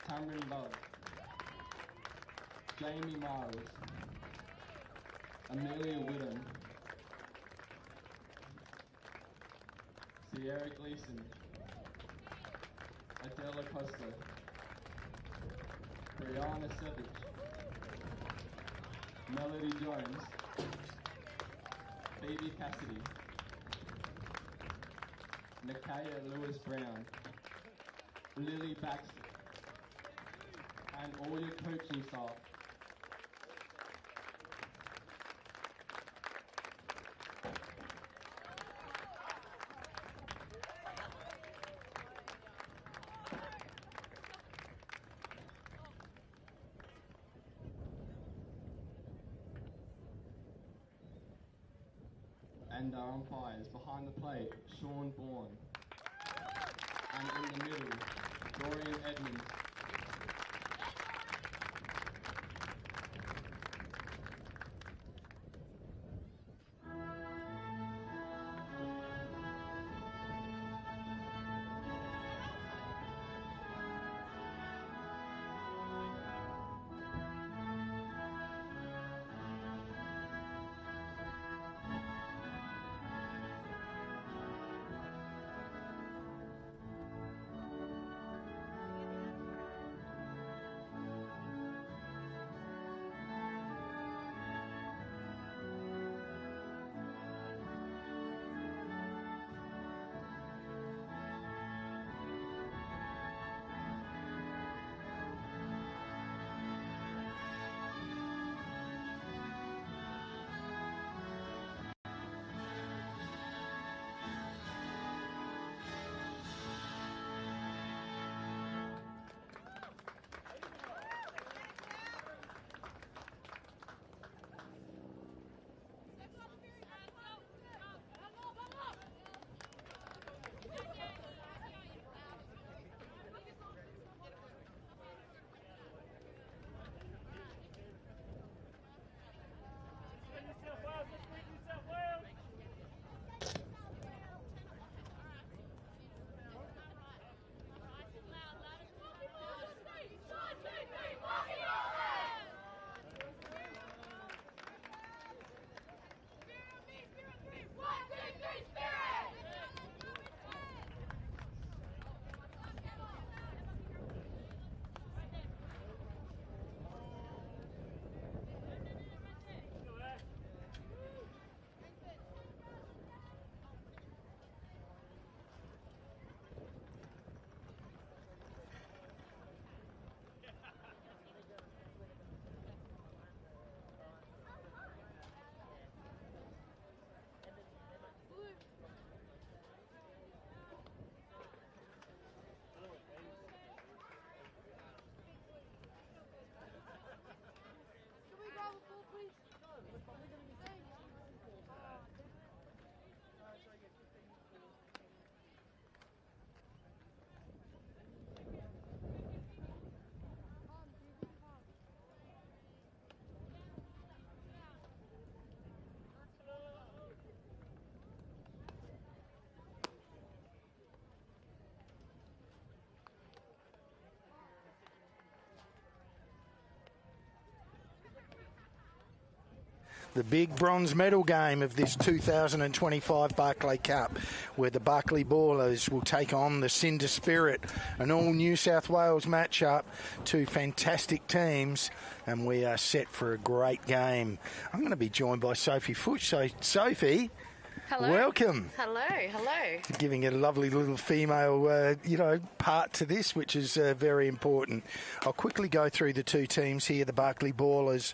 Love, Jamie Miles, Amelia Whittam, Sierra Gleason, Adela Costa, Brianna Savage, Melody Jones, Phoebe Cassidy, Nakaya Lewis Brown, Lily Baxter, and all your coaching staff. And our umpires behind the plate, Sean Bourne. And in the middle, Dorian Edmonds. The big bronze medal game of this 2025 Barclay Cup, where the Barclay Ballers will take on the Cinda Spirit, an all New South Wales matchup, two fantastic teams, and we are set for a great game. I'm going to be joined by Sophie Fuchs. So, Sophie, hello. Welcome. Hello. Giving a lovely little female, part to this, which is very important. I'll quickly go through the two teams here. The Barclay Ballers,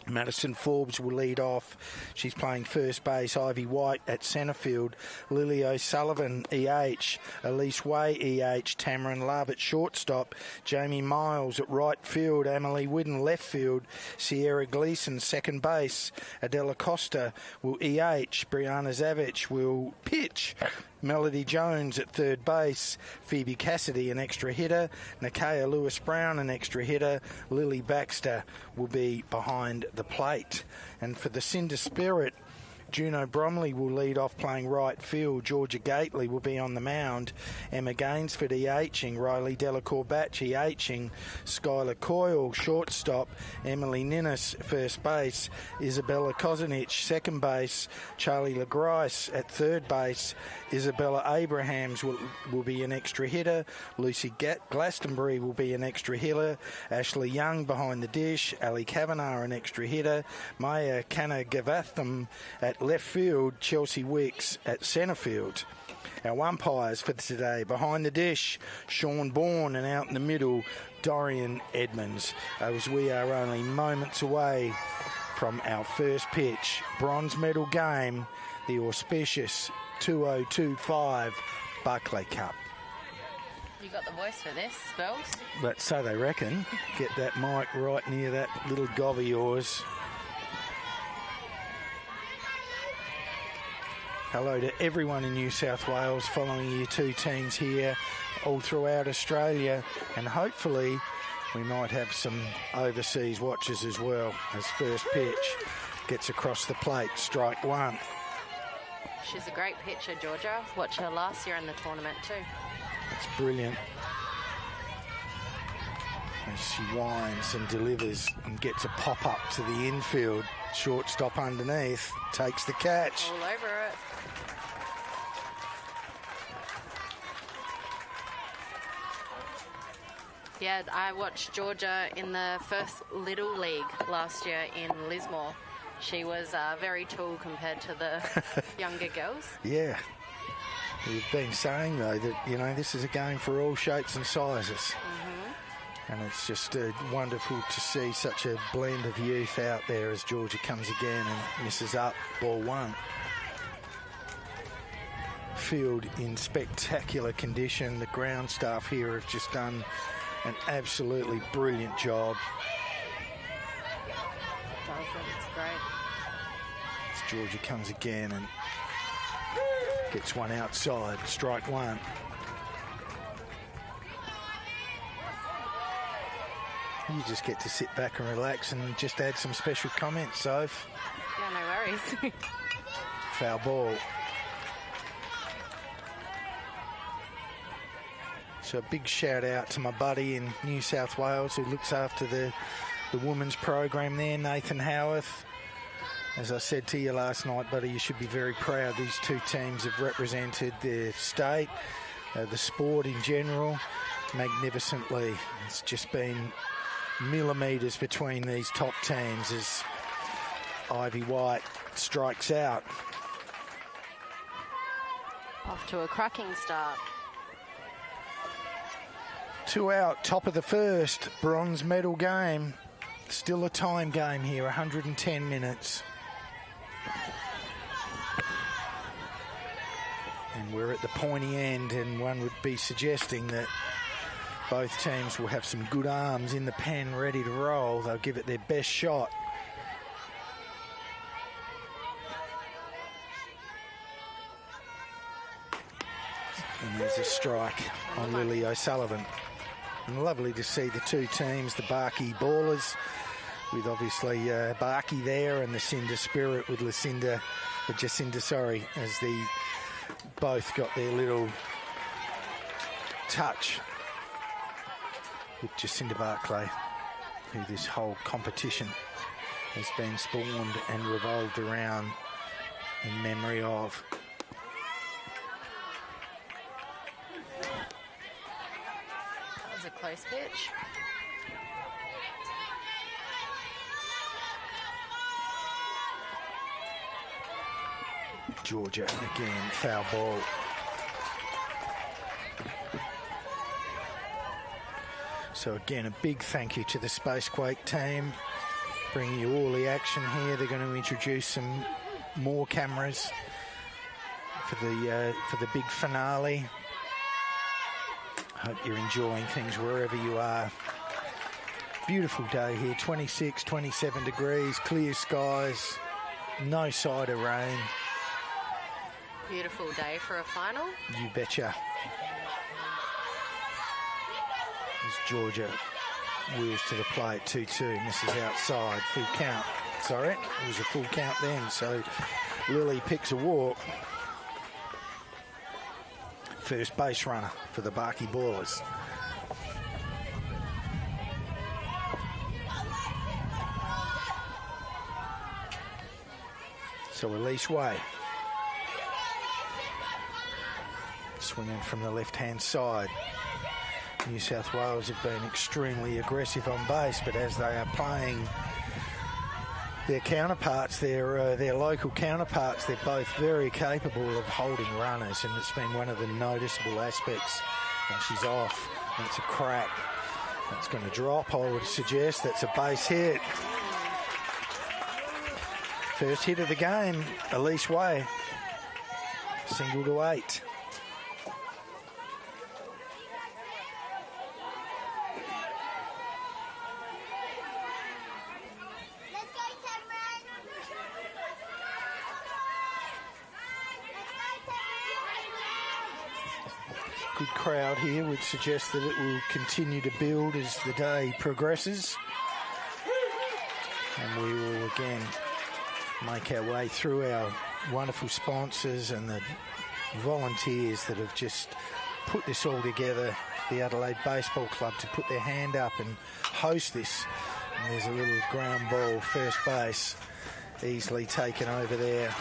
Madison Forbes will lead off. She's playing first base. Ivy White at centre field. Lily O'Sullivan, EH. Elise Way, EH. Tamarin Love at shortstop. Jamie Miles at right field. Emily Whidden left field. Sierra Gleason second base. Adela Costa will EH. Brianna Zavich will pitch. Melody Jones at third base. Phoebe Cassidy, an extra hitter. Nakaya Lewis Brown, an extra hitter. Lily Baxter will be behind the plate. And for the Cinda Spirit, Juno Bromley will lead off playing right field. Georgia Gately will be on the mound. Emma Gainsford EHing. Riley Delacour-Batch EHing. Skylar Coyle shortstop. Emily Ninnis first base. Isabella Kozinich second base. Charlie LaGrice at third base. Isabella Abrahams will be an extra hitter. Lucy Glastonbury will be an extra hitter. Ashley Young behind the dish. Ali Kavanagh an extra hitter. Maya Kanagavatham at left field. Chelsea Wicks at centre field. Our umpires for today: behind the dish, Sean Bourne, and out in the middle, Dorian Edmonds. As we are only moments away from our first pitch. Bronze medal game, the auspicious 2025 Barclay Cup. You got the voice for this, Spells? But so they reckon. Get that mic right near that little gob of yours. Hello to everyone in New South Wales following your two teams here all throughout Australia, and hopefully we might have some overseas watchers as well as first pitch gets across the plate. Strike one. She's a great pitcher, Georgia. Watched her last year in the tournament too. It's brilliant. As she winds and delivers and gets a pop-up to the infield. Shortstop underneath, takes the catch. All over it. Yeah, I watched Georgia in the first Little League last year in Lismore. She was very tall compared to the younger girls. Yeah. You've been saying, though, that, you know, this is a game for all shapes and sizes. Mm-hmm. And it's just wonderful to see such a blend of youth out there as Georgia comes again and misses up. Ball one. Field in spectacular condition. The ground staff here have just done an absolutely brilliant job. It's great. As Georgia comes again and gets one outside. Strike one. You just get to sit back and relax and just add some special comments, Soph. Yeah, no worries. Foul ball. So a big shout out to my buddy in New South Wales who looks after the women's program there, Nathan Howarth. As I said to you last night, buddy, you should be very proud. These two teams have represented their state, the sport in general, magnificently. It's just been millimetres between these top teams as Ivy White strikes out. Off to a cracking start. 2 out, top of the first, bronze medal game. Still a time game here, 110 minutes. And we're at the pointy end, and one would be suggesting that both teams will have some good arms in the pen ready to roll. They'll give it their best shot. And there's a strike on Lily O'Sullivan. And lovely to see the two teams, the Barky Ballers, with obviously Barky there, and the Cinda Spirit with Jacinda, sorry, as they both got their little touch with Jacinda Barclay, who this whole competition has been spawned and revolved around in memory of. That was a close pitch. Georgia again, foul ball. So again, a big thank you to the Spacequake team, bringing you all the action here. They're going to introduce some more cameras for the big finale. Hope you're enjoying things wherever you are. Beautiful day here, 26, 27 degrees, clear skies, no side of rain. Beautiful day for a final. You betcha. As Georgia wheels to the plate, 2-2, misses outside, full count. Sorry, it was a full count then, so Lily picks a walk. First base runner for the Barky Ballers. So Elise Way. Swinging from the left-hand side. New South Wales have been extremely aggressive on base, but as they are playing their counterparts, their local counterparts, they're both very capable of holding runners, and it's been one of the noticeable aspects. And she's off. That's a crack. That's going to drop, I would suggest. That's a base hit. First hit of the game, Elise Way. Single to 8. Good crowd here would suggest that it will continue to build as the day progresses. And we will again make our way through our wonderful sponsors and the volunteers that have just put this all together. The Adelaide Baseball Club to put their hand up and host this. And there's a little ground ball, first base, easily taken over there.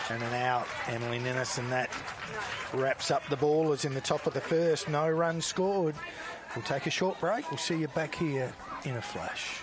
And an out, Emily Ninnis, and that wraps up the Ballers in the top of the first. No runs scored. We'll take a short break. We'll see you back here in a flash.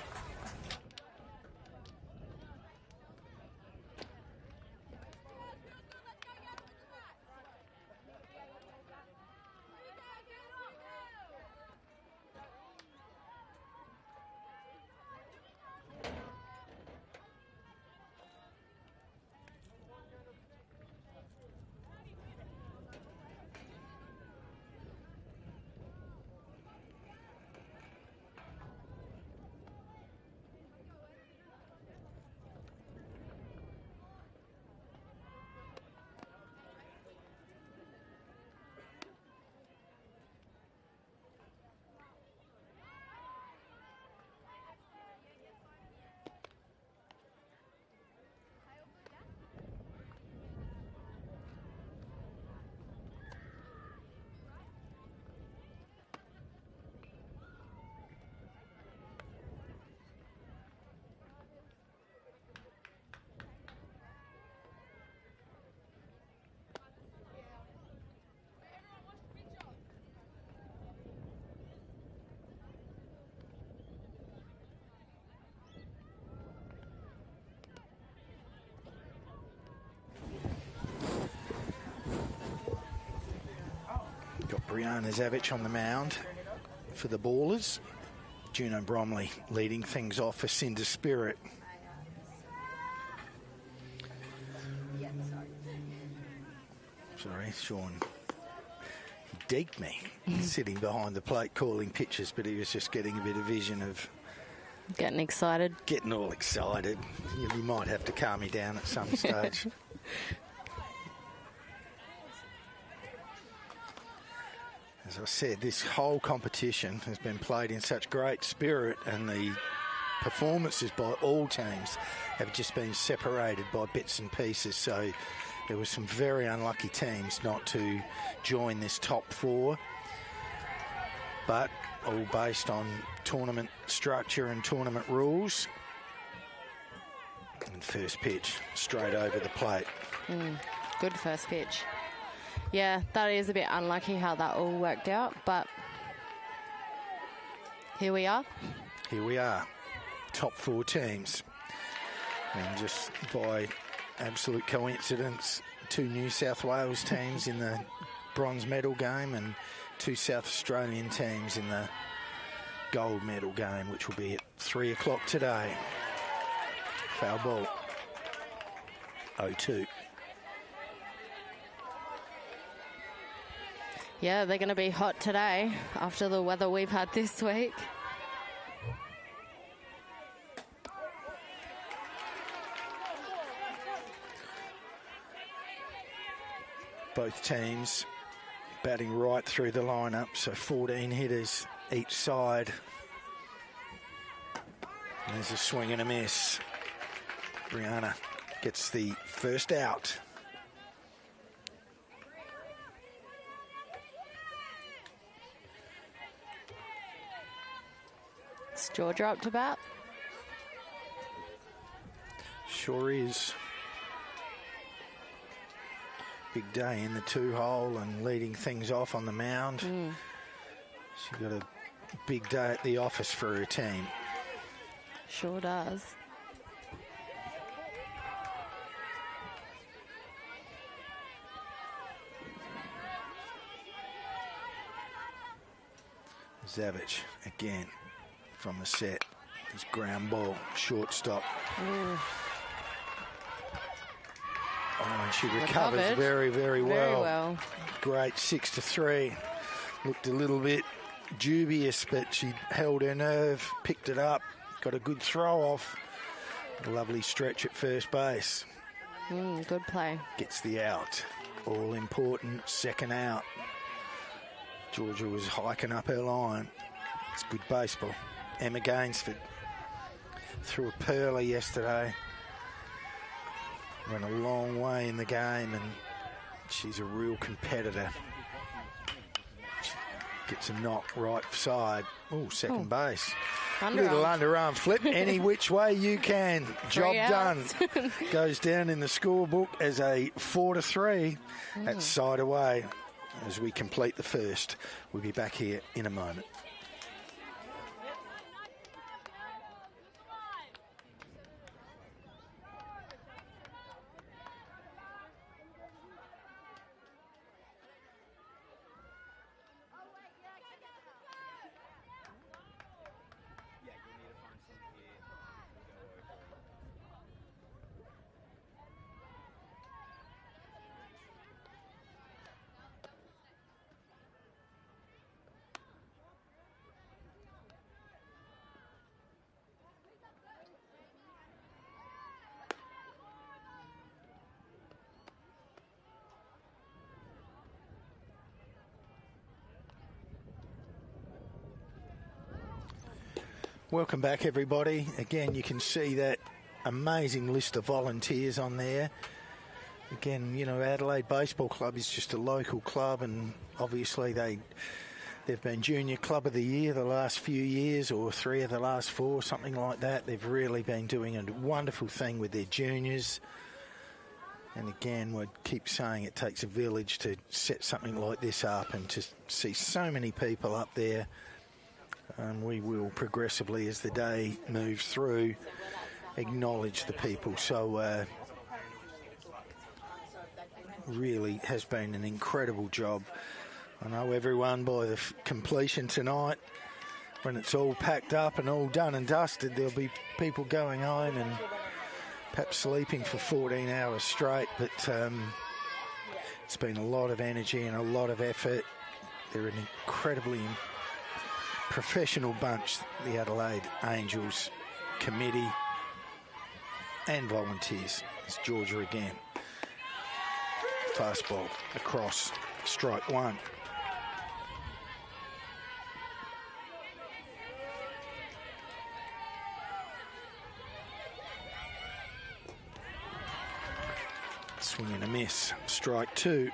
Got Brianna Zavich on the mound for the Ballers. Juno Bromley leading things off for Cinda Spirit. Sorry, Sean. He digged me sitting behind the plate calling pitches, but he was just getting a bit of vision of getting excited. Getting all excited. You might have to calm me down at some stage. As I said, this whole competition has been played in such great spirit, and the performances by all teams have just been separated by bits and pieces. So there were some very unlucky teams not to join this top four, but all based on tournament structure and tournament rules. And first pitch straight over the plate. Good first pitch. Yeah, that is a bit unlucky how that all worked out, but here we are. Here we are, top four teams. And just by absolute coincidence, 2 New South Wales teams in the bronze medal game and 2 South Australian teams in the gold medal game, which will be at 3 o'clock today. Foul ball, 0-2. Yeah, they're going to be hot today after the weather we've had this week. Both teams batting right through the lineup, so 14 hitters each side. And there's a swing and a miss. Brianna gets the first out. Is Georgia up to bat? Sure is. Big day in the 2-hole and leading things off on the mound. She's got a big day at the office for her team. Sure does. Zavich again from the set. His ground ball, shortstop. Oh, and she recovers very, very well. Great 6-3. Looked a little bit dubious, but she held her nerve, picked it up, got a good throw off. A lovely stretch at first base. Good play. Gets the out. All important, second out. Georgia was hiking up her line. It's good baseball. Emma Gainsford threw a pearler yesterday. Went a long way in the game, and she's a real competitor. She gets a knock right side. Oh, second base. Little underarm flip. Any which way you can. Job done. Goes down in the scorebook as a 4-3 at side away as we complete the first. We'll be back here in a moment. Welcome back, everybody. Again, you can see that amazing list of volunteers on there. Again, you know, Adelaide Baseball Club is just a local club, and obviously they've been Junior Club of the Year the last few years, or 3 of the last 4, something like that. They've really been doing a wonderful thing with their juniors. And again, we keep saying it takes a village to set something like this up, and to see so many people up there. And we will progressively, as the day moves through, acknowledge the people. So really has been an incredible job. I know everyone, by the completion tonight, when it's all packed up and all done and dusted, there'll be people going home and perhaps sleeping for 14 hours straight. But it's been a lot of energy and a lot of effort. They're an incredibly professional bunch, the Adelaide Angels committee and volunteers. It's Georgia again. Fastball across, strike one. Swing and a miss, strike two.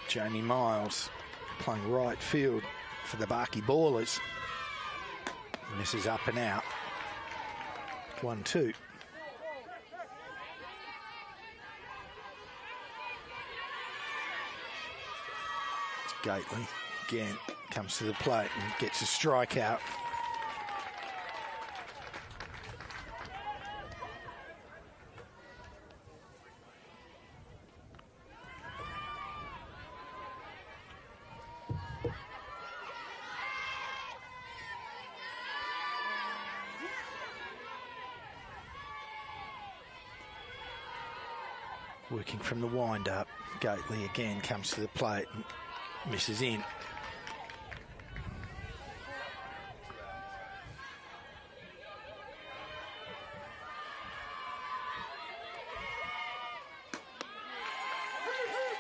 Jamie Miles playing right field for the Barky Ballers. Misses up and out. 1-2. It's Gately again, comes to the plate and gets a strikeout. Working from the wind-up, Gately again comes to the plate and misses in.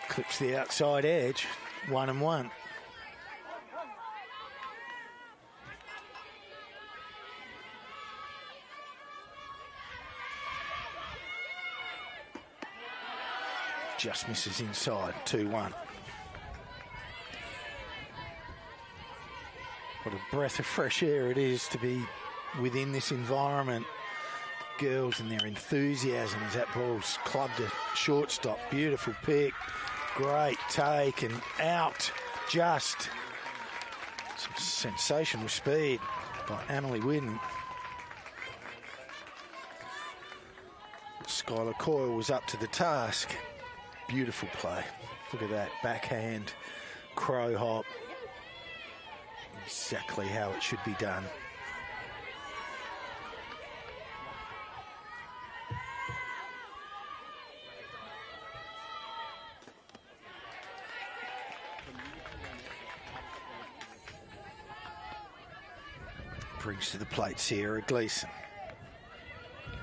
Clips the outside edge, 1-1. just misses inside. 2-1. What a breath of fresh air it is to be within this environment. Girls and their enthusiasm as that ball's clubbed a shortstop. Beautiful pick. Great take and out. Just some sensational speed by Emily Whidden. Skylar Coyle was up to the task. Beautiful play. Look at that backhand, crow hop. Exactly how it should be done. Brings to the plate Sierra Gleason,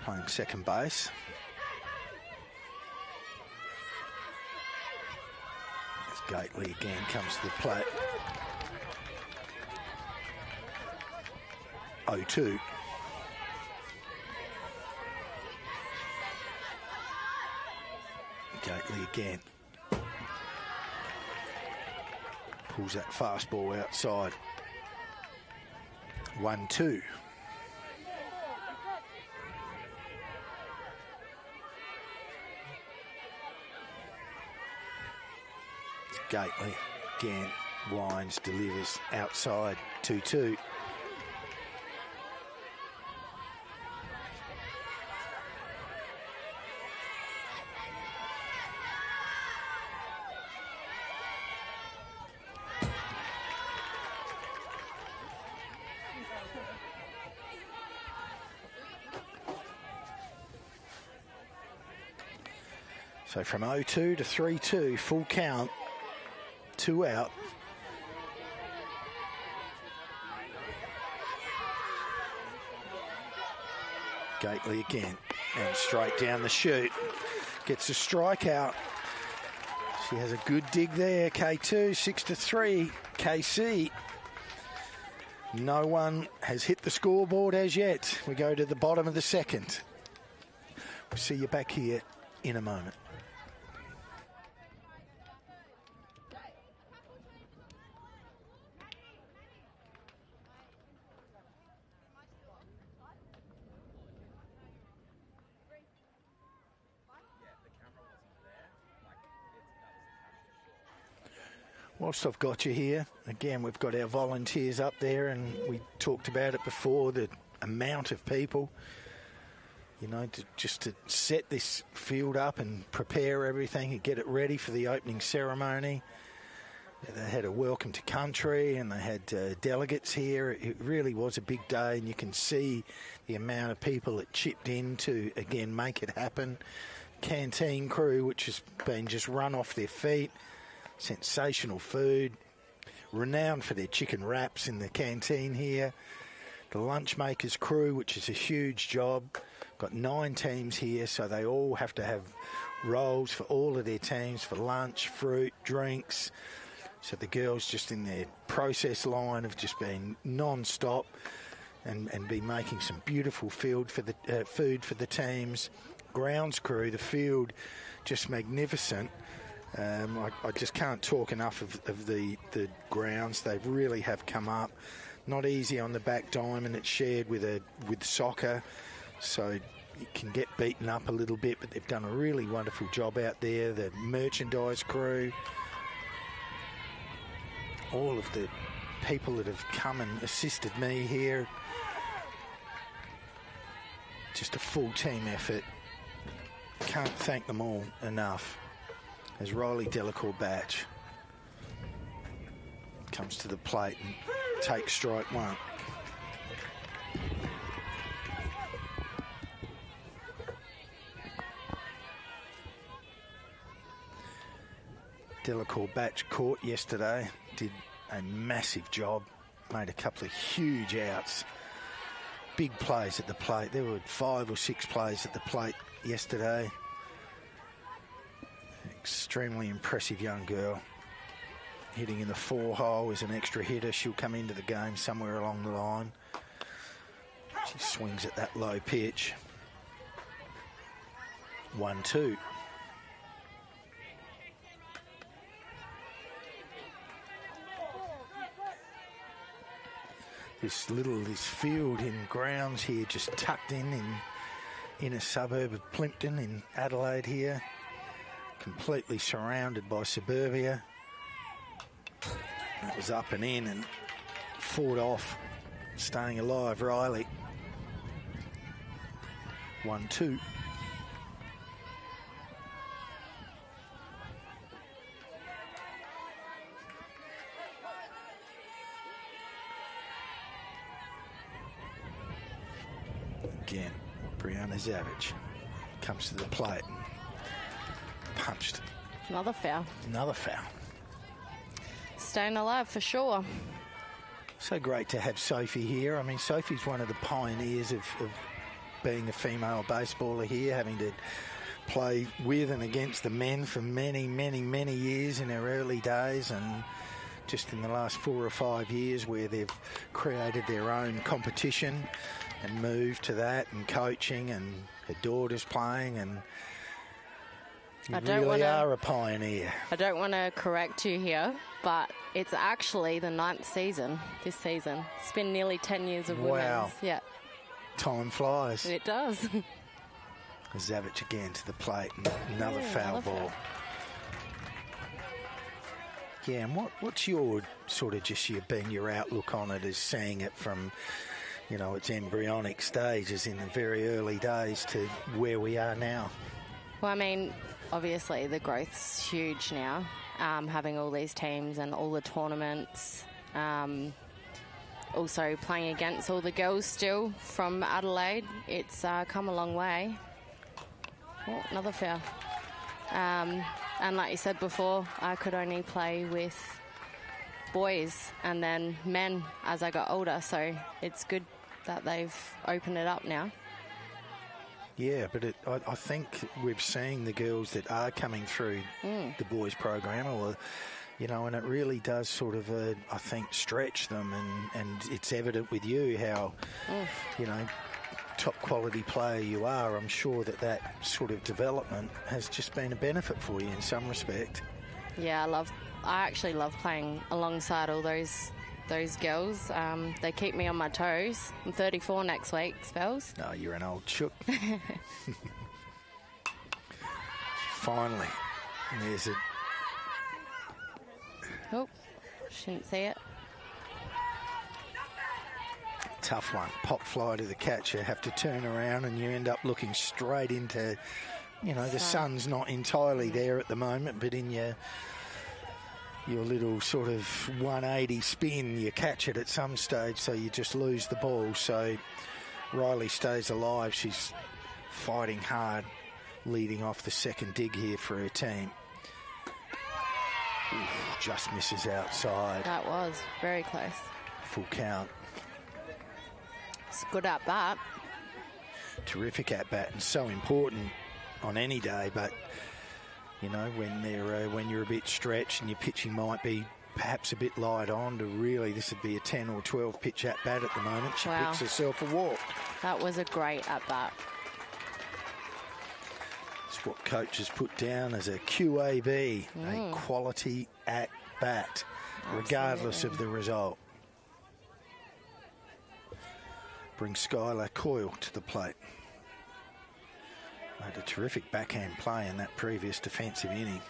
playing second base. As Gately again comes to the plate. 0-2. Gately again. Pulls that fastball outside. 1-2. Gately again winds, delivers outside. 2-2. So from 0-2 to 3-2, full count, 2 out. Gately again, and straight down the chute. Gets a strikeout. She has a good dig there, K2, 6-3, KC. No one has hit the scoreboard as yet. We go to the bottom of the second. We'll see you back here in a moment. Whilst I've got you here, again, we've got our volunteers up there, and we talked about it before, the amount of people, you know, just to set this field up and prepare everything and get it ready for the opening ceremony. They had a welcome to country, and they had delegates here. It really was a big day, and you can see the amount of people that chipped in to, again, make it happen. Canteen crew, which has been just run off their feet. Sensational food, renowned for their chicken wraps in the canteen here. The lunch makers crew, which is a huge job. Got 9 teams here, so they all have to have rolls for all of their teams for lunch, fruit, drinks. So the girls just in their process line have just been non-stop and be making some beautiful food for the teams. Grounds crew, the field, just magnificent. I just can't talk enough of the grounds. They really have come up. Not easy on the back diamond. It's shared with soccer, so it can get beaten up a little bit, but they've done a really wonderful job out there. The merchandise crew, all of the people that have come and assisted me here. Just a full team effort. Can't thank them all enough. As Riley Delacour-Batch comes to the plate and takes strike one. Delacour-Batch caught yesterday, did a massive job, made a couple of huge outs. Big plays at the plate. There were 5 or 6 plays at the plate yesterday. Extremely impressive young girl. Hitting in the 4 hole is an extra hitter. She'll come into the game somewhere along the line. She swings at that low pitch. 1-2. This field in grounds here, just tucked in a suburb of Plympton in Adelaide here, completely surrounded by suburbia. That was up and in and fought off, staying alive, Riley. 1-2. Again, Brianna Zavich comes to the plate. Punched. Another foul. Another foul. Staying alive for sure. So great to have Sophie here. I mean, Sophie's one of the pioneers of being a female baseballer here, having to play with and against the men for many, many, many years in her early days, and just in the last 4 or 5 years where they've created their own competition and moved to that, and coaching, and her daughter's playing, and you really are a pioneer. I don't want to correct you here, but it's actually the 9th season this season. It's been nearly 10 years of women's. Wow. Yeah. Time flies. It does. Zavich again to the plate, and another foul ball. Yeah, and what's your sort of just your outlook on it, as seeing it from, you know, its embryonic stages in the very early days to where we are now? Well, I mean, obviously the growth's huge now, having all these teams and all the tournaments. Also playing against all the girls still from Adelaide. It's come a long way. Oh, another foul. And like you said before, I could only play with boys and then men as I got older, so it's good that they've opened it up now. Yeah, but I think we're seeing the girls that are coming through the boys program, or, you know, and it really does sort of, I think, stretch them, and it's evident with you how, you know, top quality player you are. I'm sure that sort of development has just been a benefit for you in some respect. Yeah, I actually love playing alongside all those girls. They keep me on my toes. I'm 34 next week, Spells. No, you're an old chook. Finally, there's a... Oh, shouldn't see it. Tough one. Pop fly to the catcher, have to turn around, and you end up looking straight into, you know, the sun's not entirely there at the moment, but in your little sort of 180 spin, you catch it at some stage, so you just lose the ball. So Riley stays alive. She's fighting hard, leading off the second dig here for her team. Oof, just misses outside. That was very close. Full count. It's good at bat. Terrific at bat, and so important on any day, but you know, when you're a bit stretched and your pitching might be perhaps a bit light on, to really, this would be a 10 or 12 pitch at bat at the moment. She picks herself a walk. That was a great at bat. It's what coaches put down as a QAB, a quality at bat, regardless of the result. Brings Skylar Coyle to the plate. Made a terrific backhand play in that previous defensive inning.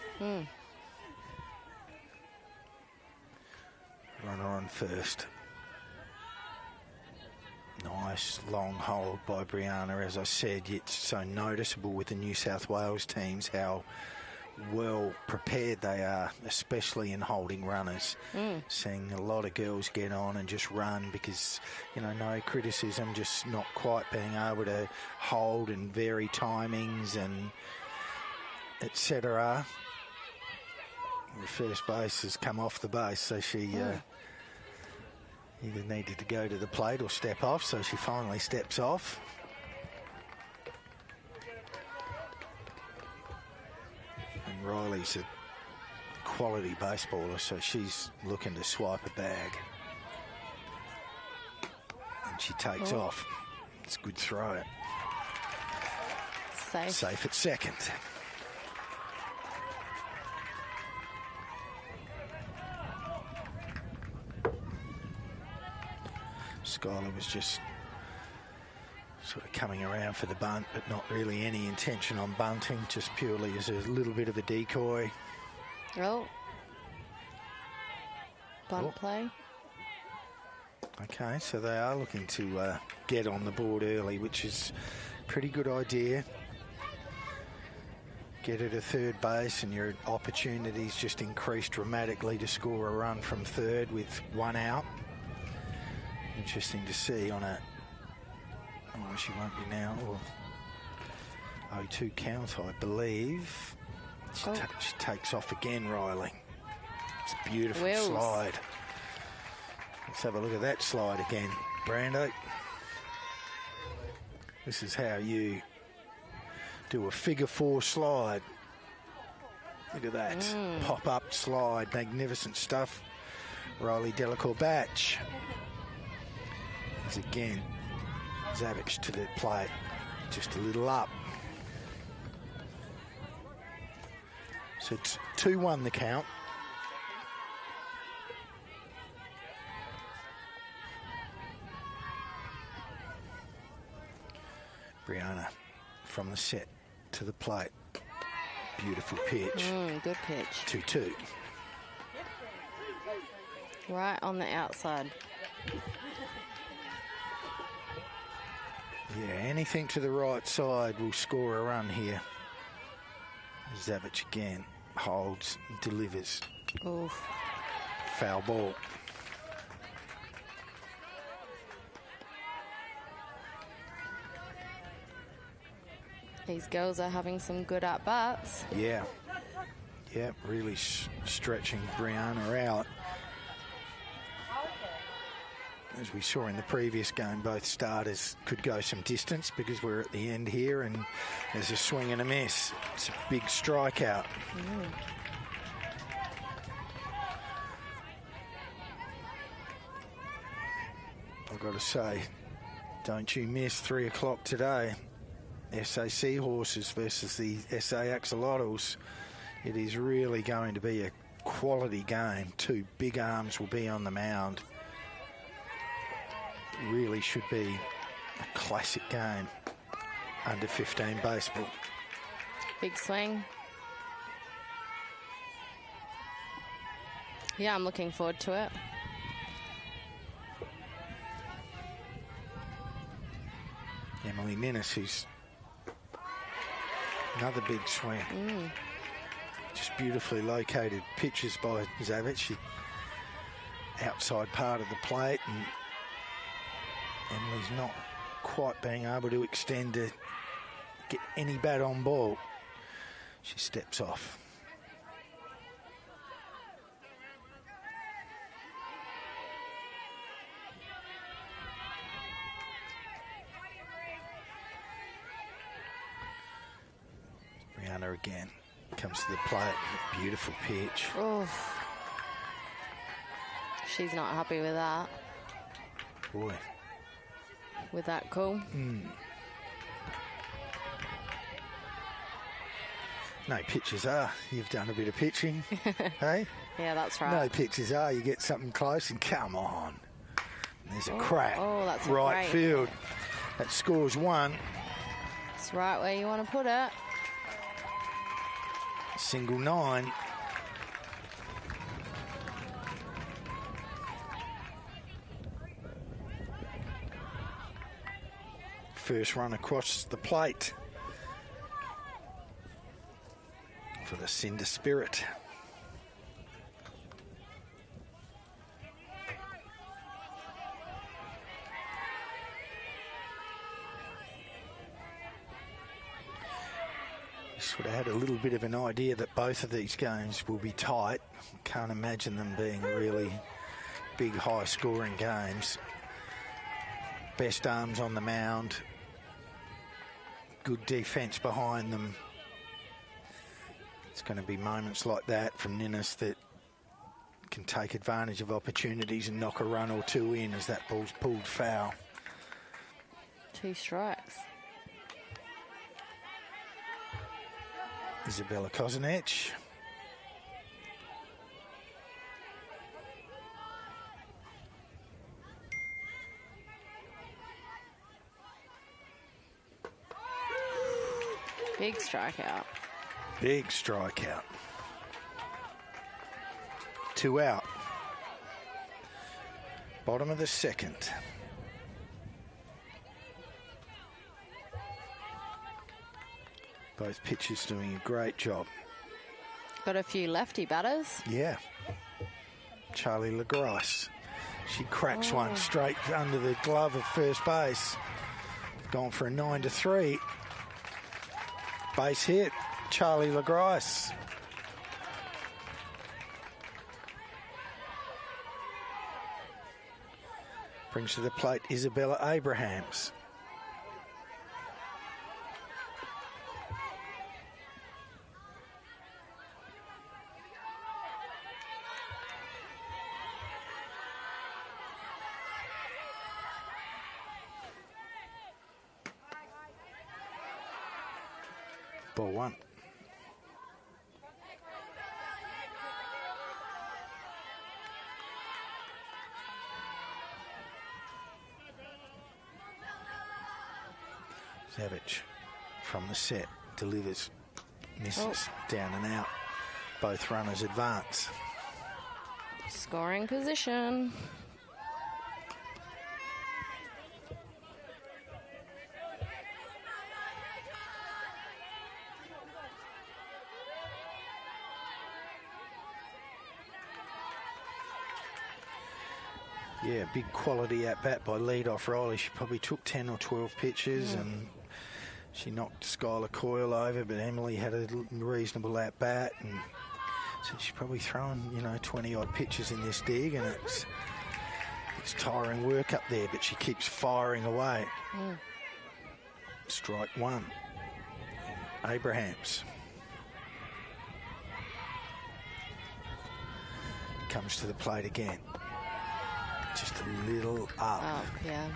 Runner on first. Nice long hold by Brianna. As I said, it's so noticeable with the New South Wales teams how well prepared they are, especially in holding runners. Seeing a lot of girls get on and just run because, you know, no criticism, just not quite being able to hold and vary timings and etc. The first base has come off the base, so she either needed to go to the plate or step off, so she finally steps off. And Riley's a quality baseballer, so she's looking to swipe a bag. And she takes off. It's a good throw. Safe at second. Skylar was just sort of coming around for the bunt, but not really any intention on bunting, just purely as a little bit of a decoy. Oh. Bunt play. Okay, so they are looking to get on the board early, which is a pretty good idea. Get it to third base and your opportunities just increase dramatically to score a run from third with one out. Interesting to see on a... Oh, she won't be now. Or 0-2 count, I believe. She takes off again, Riley. It's a beautiful slide. Let's have a look at that slide again, Brando. This is how you do a figure four slide. Look at that. Pop-up slide. Magnificent stuff. Riley Delacour-Batch. As again, Zavich to the plate. Just a little up. So it's 2-1 the count. Brianna from the set to the plate. Beautiful pitch. Good pitch. 2-2. Right on the outside. Yeah, anything to the right side will score a run here. Zavich again holds, delivers. Oof. Foul ball. These girls are having some good at-bats. Yeah. Yeah, really stretching Brianna out. As we saw in the previous game, both starters could go some distance because we're at the end here and there's a swing and a miss. It's a big strikeout. I've got to say, don't you miss 3 o'clock today. SA Seahorses versus the SA Axolotls. It is really going to be a quality game. 2 big arms will be on the mound. Really should be a classic game. Under 15 baseball. Big swing. Yeah, I'm looking forward to it. Emily Ninnis, who's another big swing. Just beautifully located pitches by Zavich. Outside part of the plate, and Emily's not quite being able to extend to get any bat on ball. She steps off. Brianna again comes to the plate. Beautiful pitch. Oh, she's not happy with that. Boy. With that call. No pitches are. You've done a bit of pitching. Hey? Yeah, that's right. No pitches are. You get something close and come on. There's a crack. Oh, that's right great. field. That scores 1. It's right where you want to put it. Single 9. First run across the plate for the Cinda Spirit. Sort of had a little bit of an idea that both of these games will be tight. Can't imagine them being really big, high-scoring games. Best arms on the mound. Good defence behind them. It's going to be moments like that from Ninnis that can take advantage of opportunities and knock a run or 2 in as that ball's pulled foul. 2 strikes. Isabella Kozinec. Big strikeout. Big strikeout. 2 out. Bottom of the second. Both pitchers doing a great job. Got a few lefty batters. Yeah. Charlie LaGrice. She cracks one straight under the glove of first base. Gone for a 9-3. Base hit. Charlie LaGrice. Brings to the plate Isabella Abrahams. Ball one. Savage from the set delivers, misses, down and out. Both runners advance. Scoring position. Yeah, big quality at bat by leadoff Riley. She probably took 10 or 12 pitches and she knocked Skylar Coyle over, but Emily had a reasonable at bat, and so she's probably thrown 20 odd pitches in this dig, and it's tiring work up there, but she keeps firing away. Strike one. Abrahams comes to the plate again. Just a little up. Oh, yeah.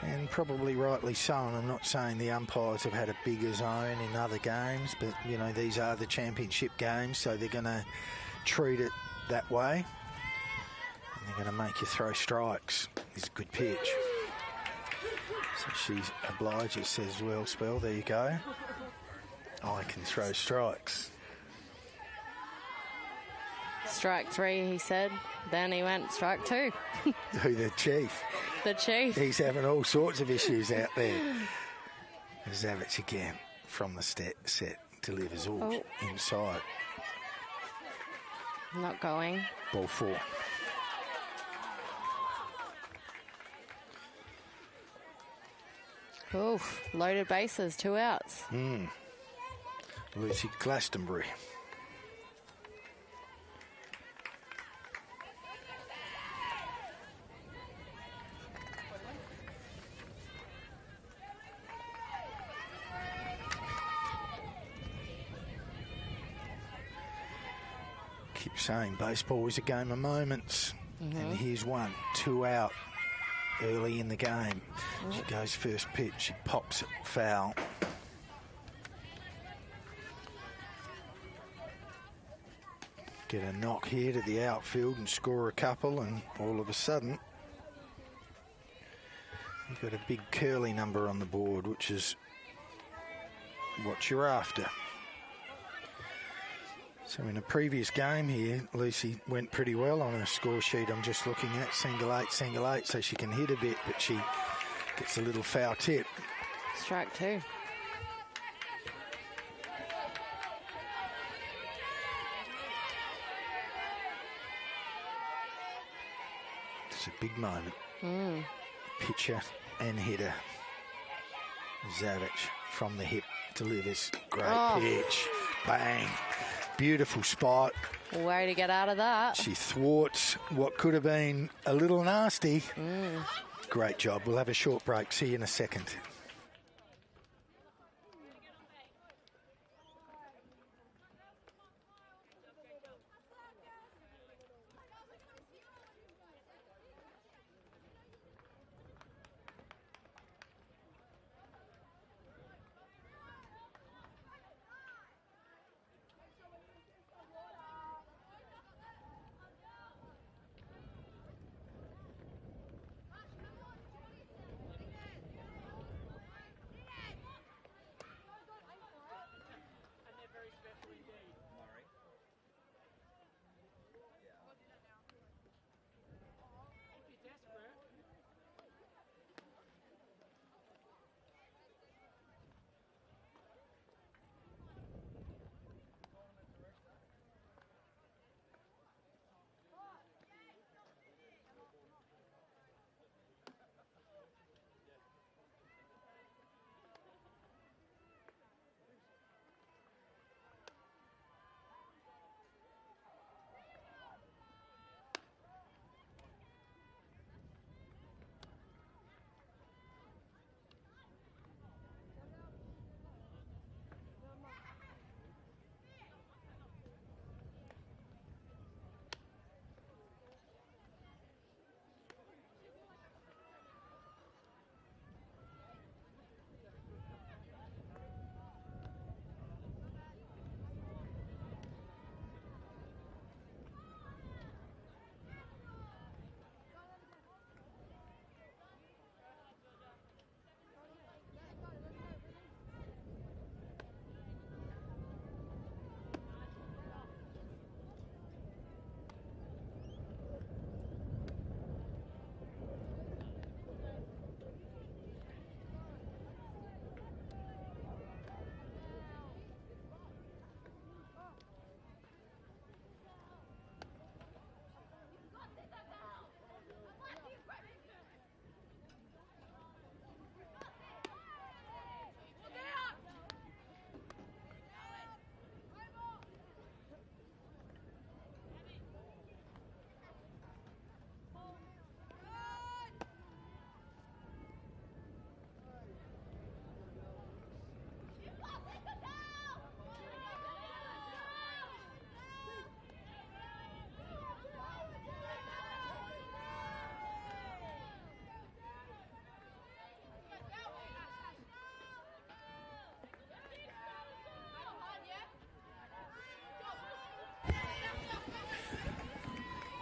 And probably rightly so. And I'm not saying the umpires have had a bigger zone in other games, but, these are the championship games, so they're going to treat it that way. And they're going to make you throw strikes. It's a good pitch. So she's obliged. It says, well, spell, there you go. I can throw strikes. Strike three, he said. Then he went strike two. Who, the chief? The chief. He's having all sorts of issues out there. Zavich again from the set delivers all inside. Not going. Ball four. Oof, loaded bases, 2 outs. Lucy Glastonbury. Keep saying baseball is a game of moments. And here's one, 2 out early in the game. She goes first pitch, she pops it foul. Get a knock here to the outfield and score a couple, and all of a sudden you've got a big curly number on the board, which is what you're after. So in a previous game here, Lucy went pretty well on her score sheet. I'm just looking at single eight, so she can hit a bit, but she gets a little foul tip. Strike two. It's a big moment. Pitcher and hitter. Zavich from the hip delivers. Great pitch. Bang. Beautiful spot. Way to get out of that. She thwarts what could have been a little nasty. Great job. We'll have a short break. See you in a second.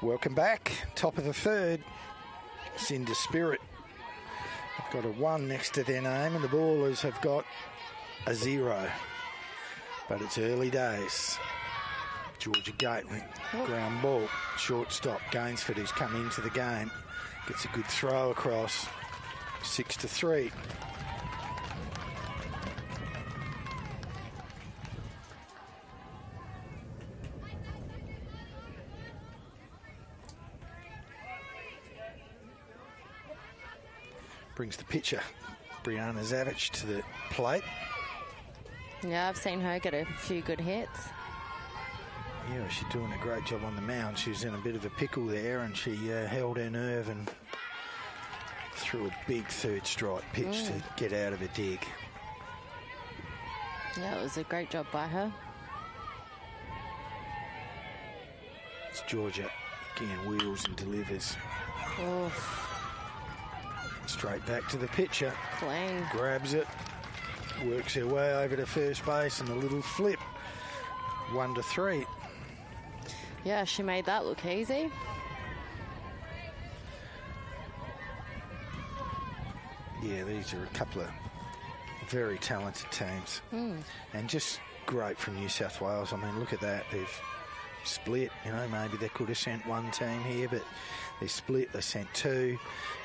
Welcome back. Top of the third. Cinda Spirit have got a 1 next to their name, and the Ballers have got a 0. But it's early days. Georgia Gately, ground ball, shortstop. Gainsford, who's come into the game, gets a good throw across. 6-3. Brings the pitcher, Brianna Zavich, to the plate. Yeah, I've seen her get a few good hits. Yeah, she's doing a great job on the mound. She was in a bit of a pickle there, and she held her nerve and threw a big third strike pitch to get out of a dig. Yeah, it was a great job by her. It's Georgia again, wheels and delivers. Oof. Straight back to the pitcher. Clean. Grabs it, works her way over to first base, and a little flip. 1-3. Yeah, she made that look easy. Yeah, these are a couple of very talented teams. And just great from New South Wales. I mean, look at that. They've split. You know, maybe they could have sent one team here, but they split. They sent 2,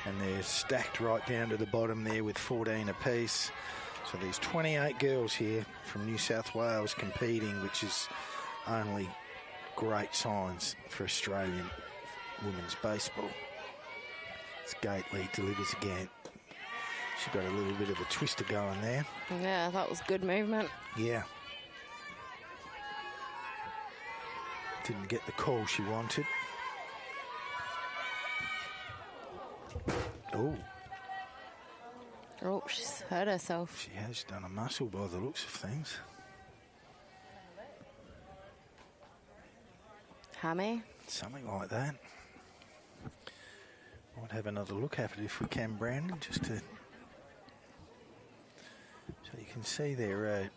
and they're stacked right down to the bottom there with 14 apiece. So there's 28 girls here from New South Wales competing, which is only great signs for Australian women's baseball. It's Gately delivers again. She got a little bit of a twister going there. Yeah, that was good movement. Yeah. Didn't get the call she wanted. Oh. Oh, she's hurt herself. She has done a muscle by the looks of things. Hammy? Something like that. Might have another look at it if we can, Brandon, just to... So you can see they're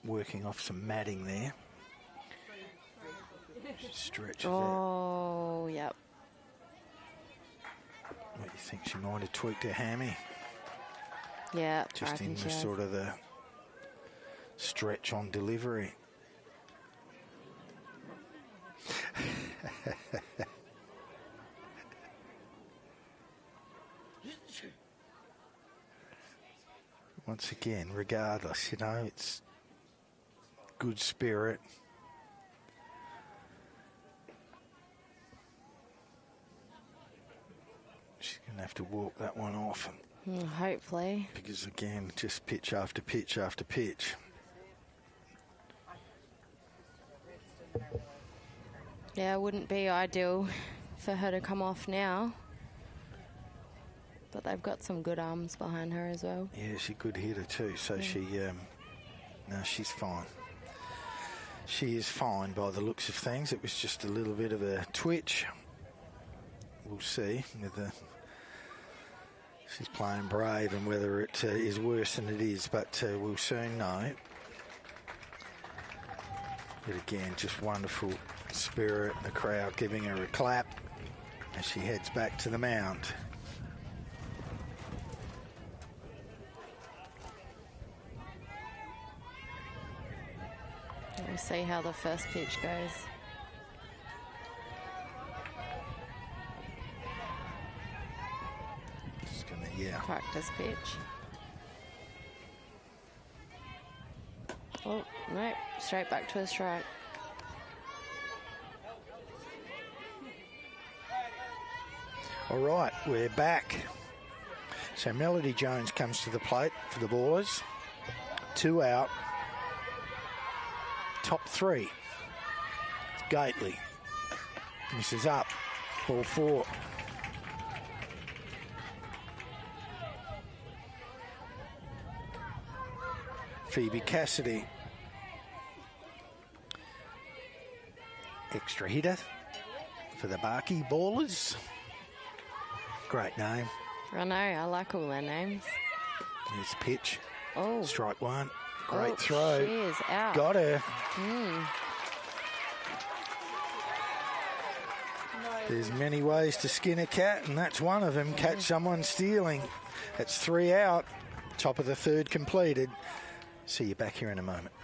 working off some matting there. She stretches out. Oh, yep. What, you think she might have tweaked her hammy? Yeah, Just in the sort of the stretch on delivery. Once again, regardless, you know, it's good spirit. She's going to have to walk that one off. Hopefully. Because, again, just pitch after pitch after pitch. Yeah, it wouldn't be ideal for her to come off now. But they've got some good arms behind her as well. Yeah, she's a good hitter too. So she, no, she's fine. She is fine by the looks of things. It was just a little bit of a twitch. We'll see whether she's playing brave and whether it is worse than it is. But we'll soon know. But again, just wonderful spirit. The crowd giving her a clap as she heads back to the mound. We'll see how the first pitch goes. Just gonna, practice pitch. Oh, no, straight back to a strike. All right, we're back. So Melody Jones comes to the plate for the Ballers. 2 out. Top 3. Gately. Misses up. Ball 4. Phoebe Cassidy. Extra hitter for the Barky Ballers. Great name. I know, I like all their names. Here's the pitch. Oh. Strike 1. Great throw. She is out. Got her. There's many ways to skin a cat, and that's one of them. Catch someone stealing. That's 3 out. Top of the third completed. See you back here in a moment.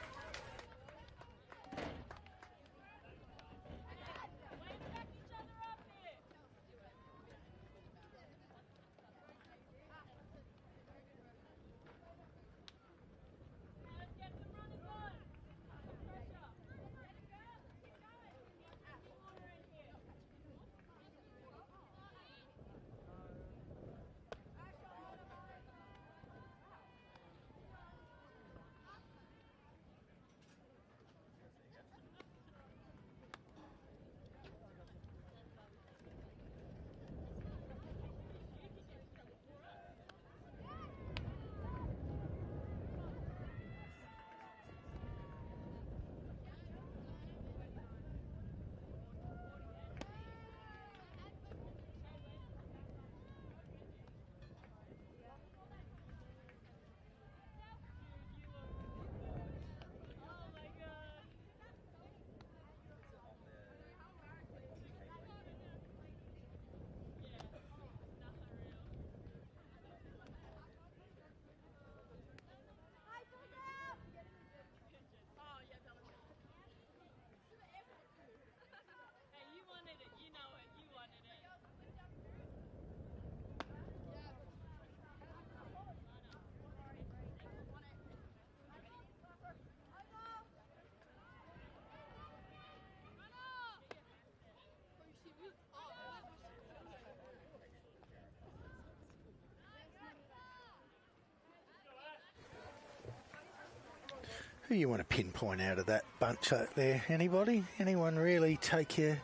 Who you want to pinpoint out of that bunch out there? Anybody? Anyone really take your...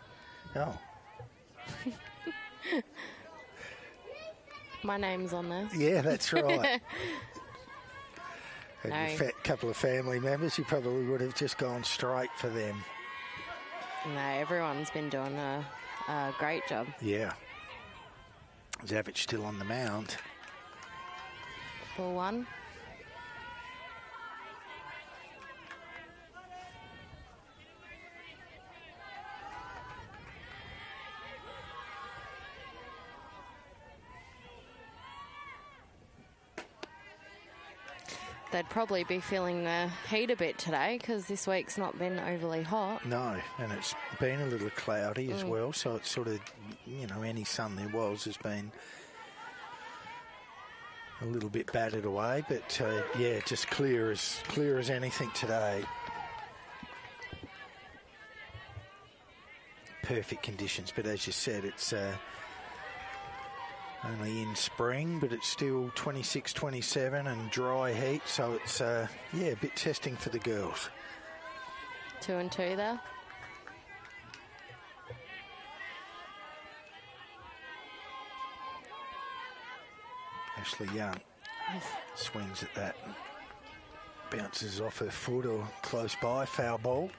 Oh. My name's on there. Yeah, that's right. No. A couple of family members, you probably would have just gone straight for them. No, everyone's been doing a great job. Yeah. Zavich still on the mound. Ball one. They'd probably be feeling the heat a bit today because this week's not been overly hot. No, and it's been a little cloudy as well, so it's sort of, you know, any sun there was has been a little bit battered away, but yeah, just clear as anything today. Perfect conditions, but as you said, it's only in spring, but it's still 26, 27 and dry heat, so it's, yeah, a bit testing for the girls. 2-2 there. Ashley Young swings at that. Bounces off her foot or close by, foul ball.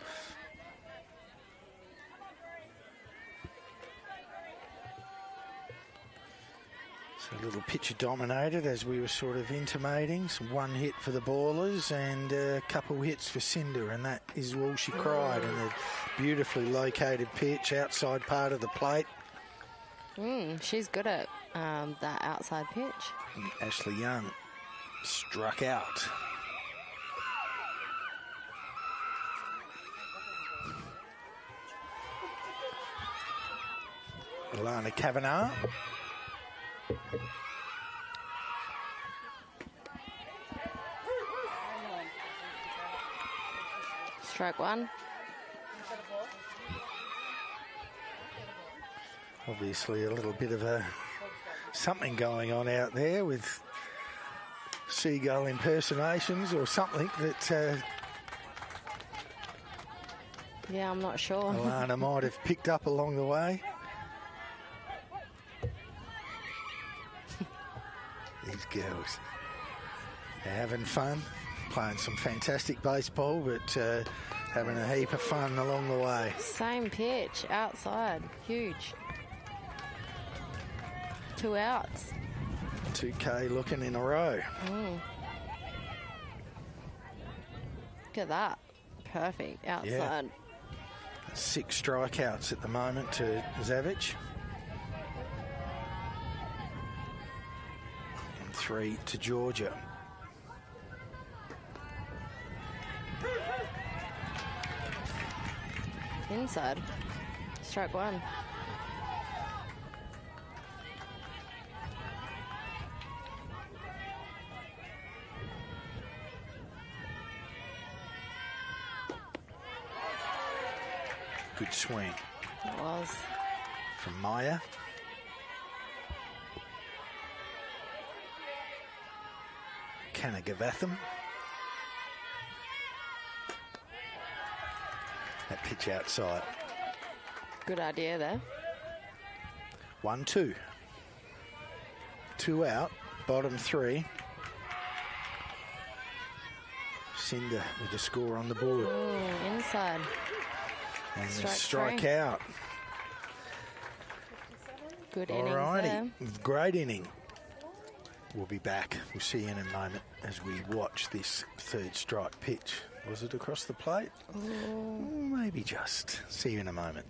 A little pitcher dominated, as we were sort of intimating. One hit for the Ballers and a couple hits for Cinda, and that is all she cried. And a beautifully located pitch, outside part of the plate. She's good at that outside pitch. And Ashley Young struck out. Alana Kavanagh. Strike one. Obviously a little bit of something going on out there with seagull impersonations or something that yeah, I'm not sure. Alana might have picked up along the way. These girls, they're having fun, playing some fantastic baseball, but having a heap of fun along the way. Same pitch, outside, huge. 2 outs. 2K looking in a row. Look at that. Perfect, outside. Yeah. 6 strikeouts at the moment to Zavich. 3 to Georgia. Inside. Strike 1. Good swing. It was. From Maya. Kanagavatham. That pitch outside. Good idea there. 1-2. 2 out. Bottom 3. Cinda with the score on the board. Ooh, inside. And Strike strike out. Good innings Alrighty. there. Great inning. We'll be back. We'll see you in a moment as we watch this third strike pitch. Was it across the plate? Ooh. Maybe just. See you in a moment.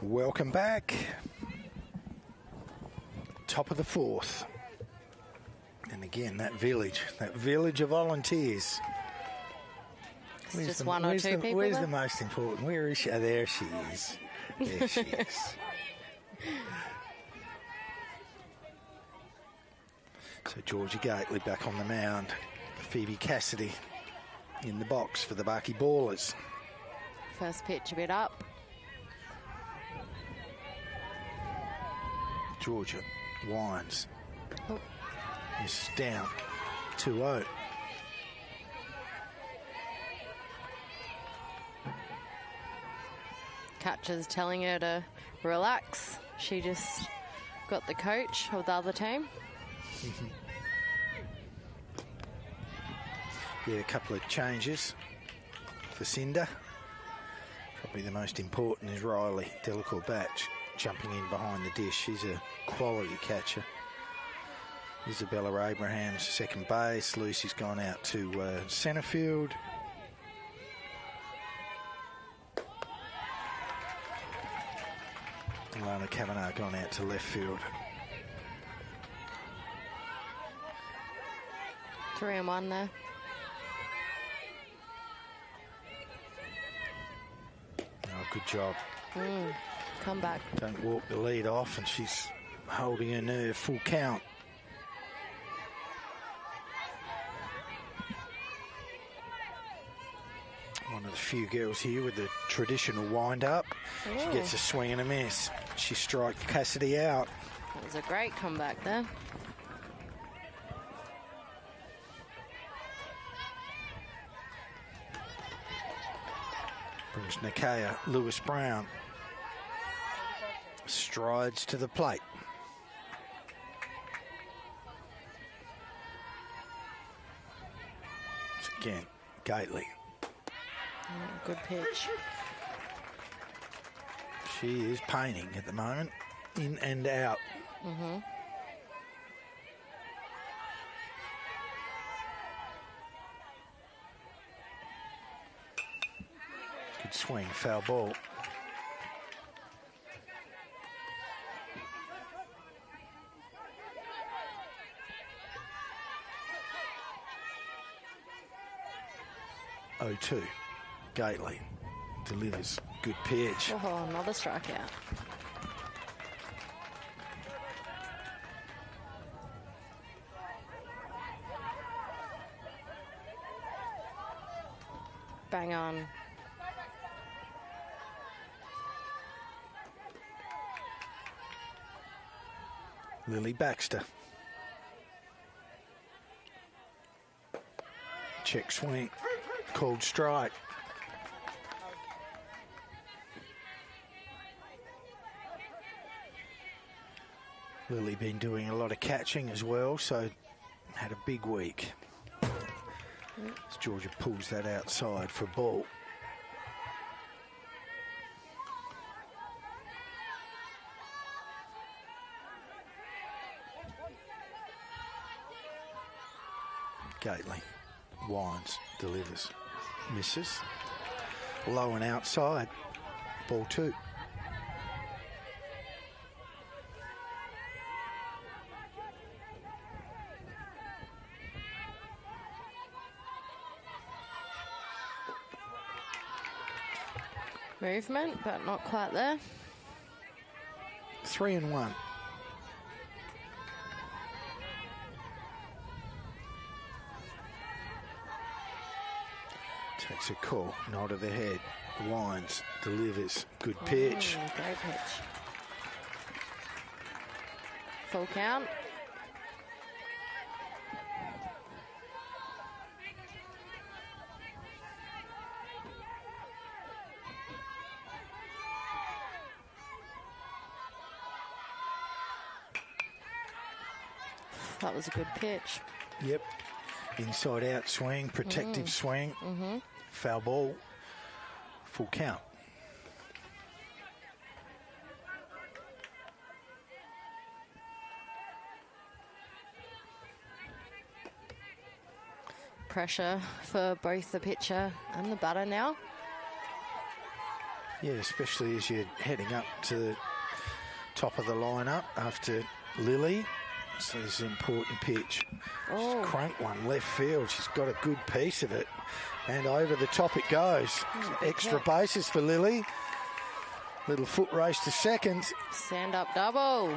Welcome back. Top of the 4th. And again, that village of volunteers. It's just one or two people. Where's the most important? Where is she? Oh, there she is. There she is. So Georgia Gately back on the mound. Phoebe Cassidy in the box for the Barky Ballers. First pitch a bit up. Georgia winds. Oh. Is down 2-0. Catcher's telling her to relax. She just got the coach of the other team. Yeah, a couple of changes for Cinda. Probably the most important is Riley Delacour-Batch jumping in behind the dish. She's a quality catcher. Isabella Abrahams, second base. Lucy's gone out to centre field. Lana Kavanagh gone out to left field. 3-1 there. Oh, good job. Come back. Don't walk the lead off, and she's holding her nerve. Full count. One of the few girls here with the traditional wind-up. She gets a swing and a miss. She strikes Cassidy out. That was a great comeback there. Brings Nakia Lewis-Brown. Strides to the plate. Once again, Gately. Good pitch. She is painting at the moment, in and out. Good swing, foul ball. Oh, 2. Gately delivers. Good pitch. Oh, another strikeout. Bang on. Lily Baxter. Check swing. Called strike. Lily been doing a lot of catching as well, so had a big week. As Georgia pulls that outside for ball. Gately winds, delivers, misses. Low and outside. Ball 2. Movement, but not quite there. 3-1. Takes a call, nod of the head, winds, delivers, good pitch. Great pitch. Full count. That was a good pitch. Yep. Inside out swing, protective swing. Foul ball. Full count. Pressure for both the pitcher and the batter now. Yeah, especially as you're heading up to the top of the lineup after Lily. So this is an important pitch. Oh. Crank one left field. She's got a good piece of it. And over the top it goes. Extra bases for Lily. Little foot race to second. Stand up double.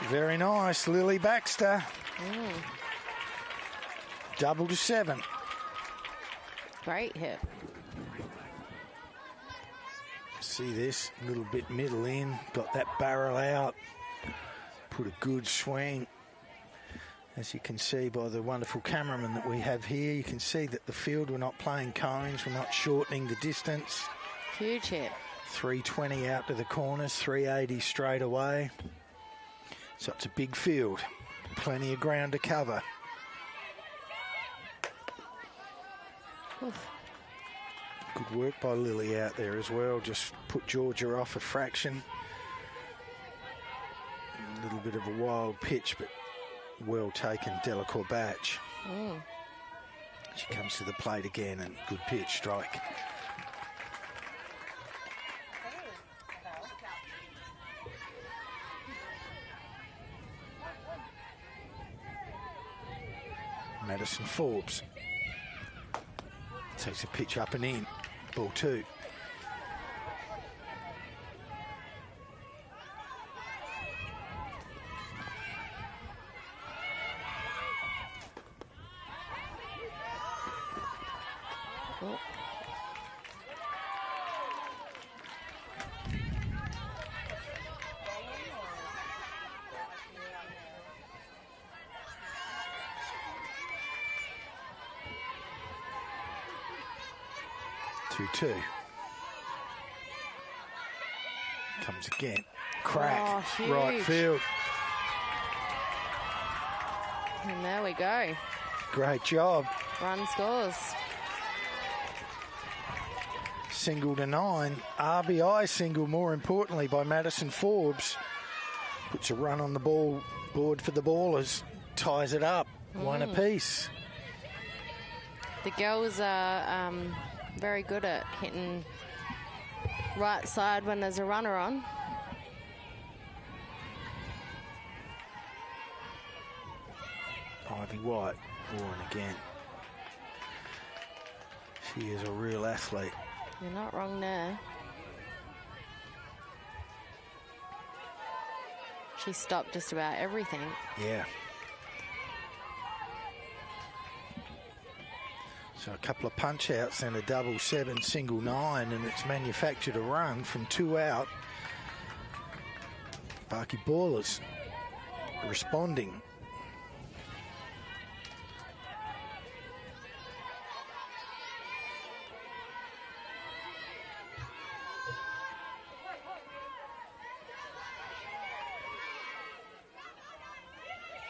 Very nice. Lily Baxter. Double to 7. Great hit. See this? A little bit middle in. Got that barrel out. put a good swing. As you can see by the wonderful cameraman that we have here, you can see that the field, we're not playing cones, we're not shortening the distance. Huge hit. 320 out to the corners, 380 straight away. So it's a big field, plenty of ground to cover. Oof. Good work by Lily out there as well, just put Georgia off a fraction. A little bit of a wild pitch, but well taken, Delacour Batch. She comes to the plate again, and good pitch, strike. Madison Forbes takes a pitch up and in, ball 2. Oh. 2-2. Comes again. Crack. Oh, right field. And there we go. Great job. Run scores. Single to 9. RBI single, more importantly, by Madison Forbes. Puts a run on the board for the Ballers. Ties it up. One apiece. The girls are very good at hitting right side when there's a runner on. Ivy White, born again. She is a real athlete. You're not wrong there. She stopped just about everything. Yeah. So a couple of punch outs and a 7-7, single 9, and it's manufactured a run from 2 out. Barky Ballers responding.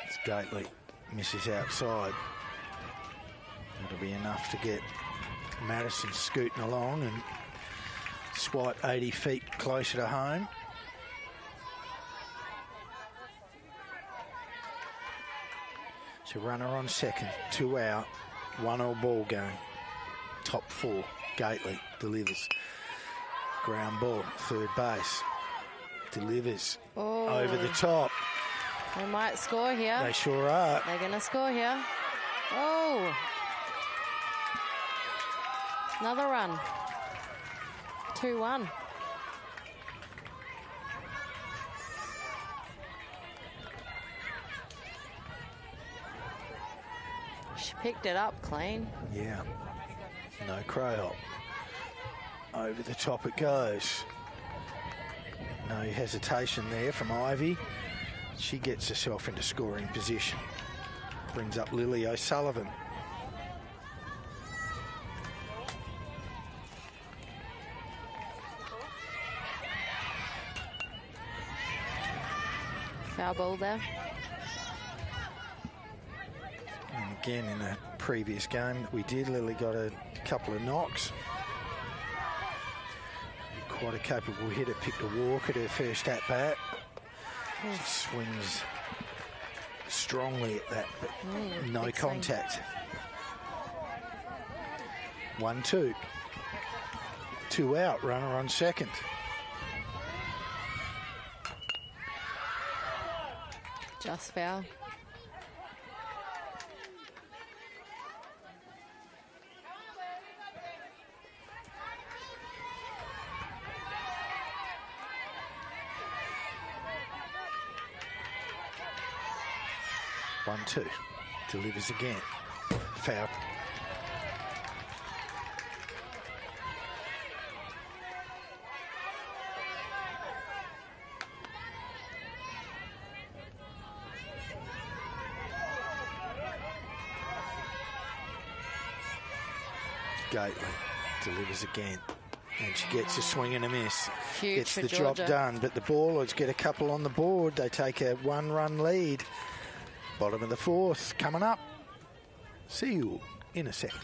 It's Gately, misses outside. That'll be enough to get Madison scooting along and swipe 80 feet closer to home. So runner on second, 2 out, 1-all ball game. Top 4, Gately delivers. Ground ball, third base. Delivers over the top. They might score here. They sure are. They're going to score here. Oh! Another run. 2-1. She picked it up clean. Yeah. No crow. Over the top it goes. No hesitation there from Ivy. She gets herself into scoring position. Brings up Lily O'Sullivan. Foul ball there. And again, in a previous game that we did, Lily got a couple of knocks. Quite a capable hitter, picked a walk at her first at-bat. She swings strongly at that, but no contact. 1-2. 2 out, runner on second. Just foul. One, 2. Delivers again. Foul. Gately delivers again. And she gets a swing and a miss. Huge gets for the Georgia. job done. But the Ballers get a couple on the board. They take a 1-run lead. Bottom of the fourth coming up. See you in a second.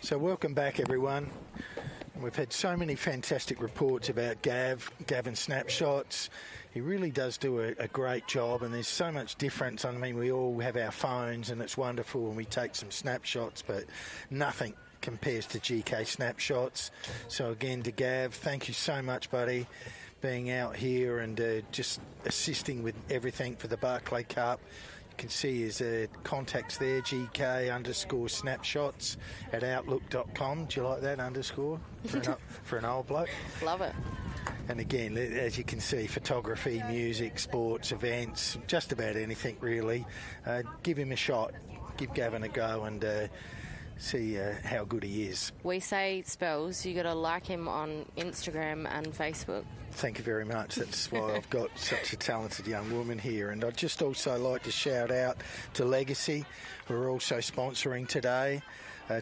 So welcome back, everyone. We've had so many fantastic reports about Gavin Snapshots. He really does do a great job, and there's so much difference. I mean, we all have our phones, and it's wonderful, and we take some snapshots, but nothing compares to GK Snapshots. So again, to Gav, thank you so much, buddy, being out here and just assisting with everything for the Barclay Cup. You can see his contacts there, GK_snapshots at outlook.com. Do you like that underscore for an old bloke? Love it. And again, as you can see, photography, music, sports, events, just about anything really. Give him a shot. Give Gavin a go and see how good he is. We say spells. You got to like him on Instagram and Facebook. Thank you very much. That's why I've got such a talented young woman here. And I'd just also like to shout out to Legacy, who are also sponsoring today.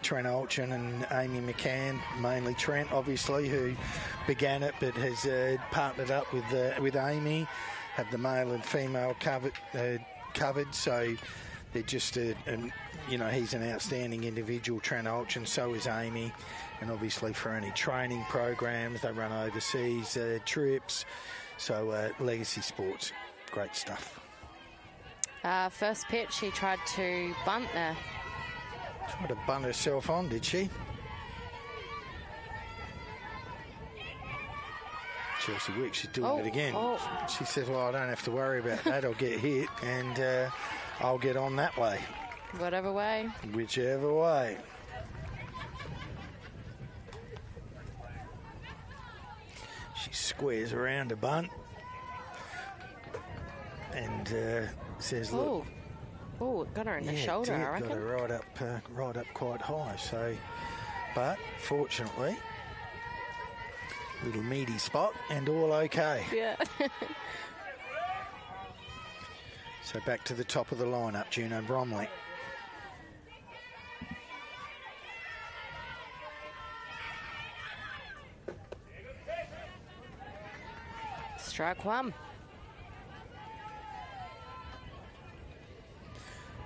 Trent Olchin and Amy McCann, mainly Trent, obviously, who began it but has partnered up with Amy, have the male and female covered. So they're just, he's an outstanding individual, Trent Olchin, so is Amy. And obviously for any training programs, they run overseas trips. So Legacy Sports, great stuff. First pitch, he tried to bunt there. Tried to bunt herself on, did she? Chelsea Wicks, she's doing it again. Oh. She says, well, I don't have to worry about that. I'll get hit and I'll get on that way. Whatever way. Whichever way. She squares around a bunt and says, look. Oh, it got her in the shoulder, I reckon. Got her right up quite high. So, but fortunately, little meaty spot and all okay. Yeah. So back to the top of the lineup, Juno Bromley. Strike one.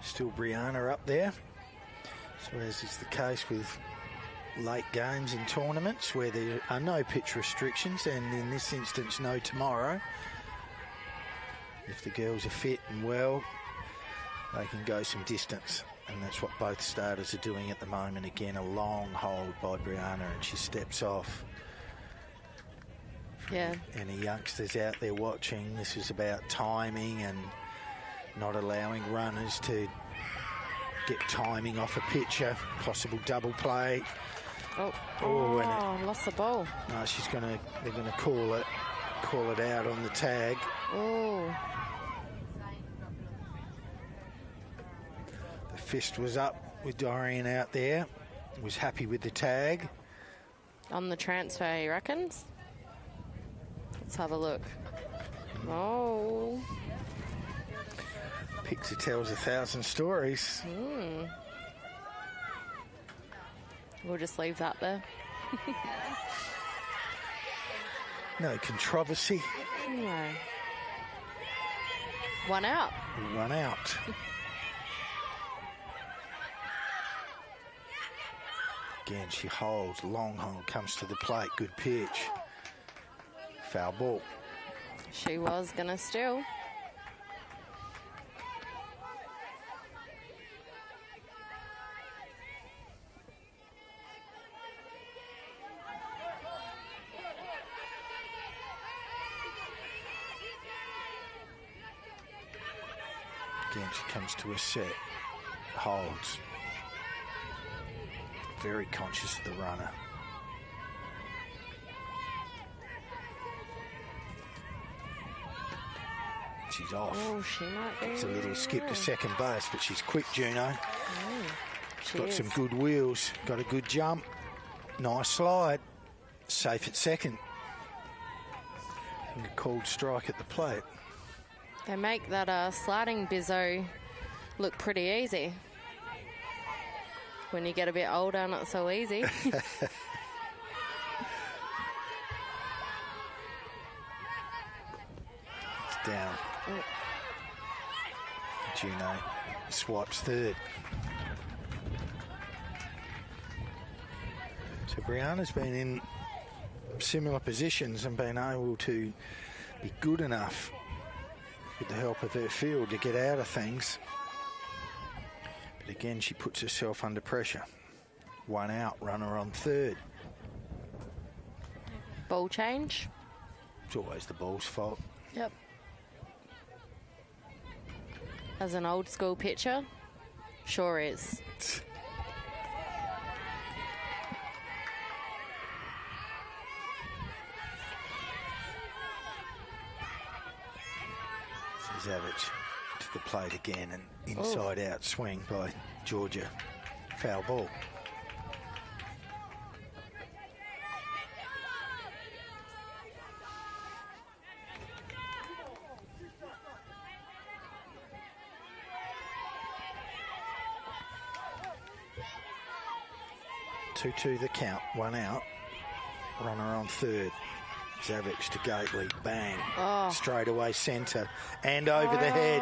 Still Brianna up there. So as is the case with late games in tournaments where there are no pitch restrictions, and in this instance, no tomorrow. If the girls are fit and well, they can go some distance, and that's what both starters are doing at the moment. Again, a long hold by Brianna, and she steps off. Yeah. Any youngsters out there watching, this is about timing and not allowing runners to get timing off a pitcher. Possible double play. And lost the ball. No, they're gonna call it out on the tag. Oh. The fist was up with Dorian out there. Was happy with the tag. On the transfer, he reckons? Let's have a look. Oh. Picture tells 1,000 stories. We'll just leave that there. No controversy. No. One out. One out. Again, she holds. Long hold comes to the plate. Good pitch. Foul ball. She was going to steal. Again, she comes to a set. Holds. Very conscious of the runner. She's off. Oh, she might be. It's a little skip to second base, but she's quick, Juno. She Got is. some good wheels. Got a good jump. Nice slide. Safe at second. And a called strike at the plate. They make that sliding bizzo look pretty easy. When you get a bit older, not so easy. It's down. Juno swipes third. So Brianna's been in similar positions and been able to be good enough with the help of her field to get out of things. But again, she puts herself under pressure. One out, runner on third. Ball change. It's always the ball's fault. Yep. As an old school pitcher, sure is. Savage to the plate again, and inside out swing by Georgia. Foul ball. Two the count, one out. Runner on third. Savage to Gately, bang, straight away centre and over the head.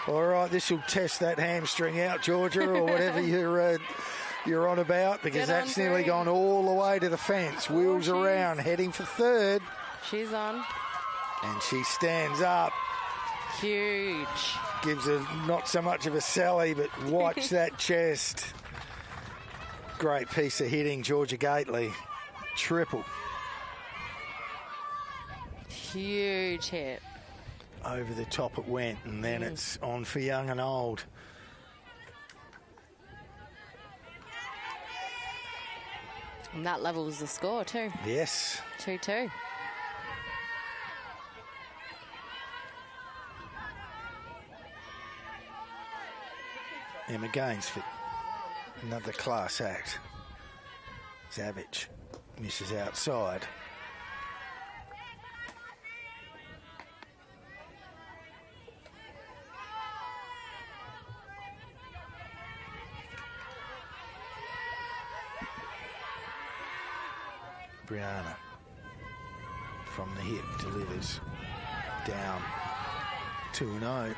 All right, this will test that hamstring out, Georgia, or whatever you're on about, because that's nearly gone all the way to the fence. Wheels around, heading for third. She's on. And she stands up. Huge. Gives her not so much of a sally, but watch that chest. Great piece of hitting, Georgia Gately. Triple. Huge hit. Over the top it went, and then it's on for young and old. And that levels the score too. Yes. 2-2. Emma Gainsford, another class act. Savage misses outside. Brianna from the hip delivers down 2-0.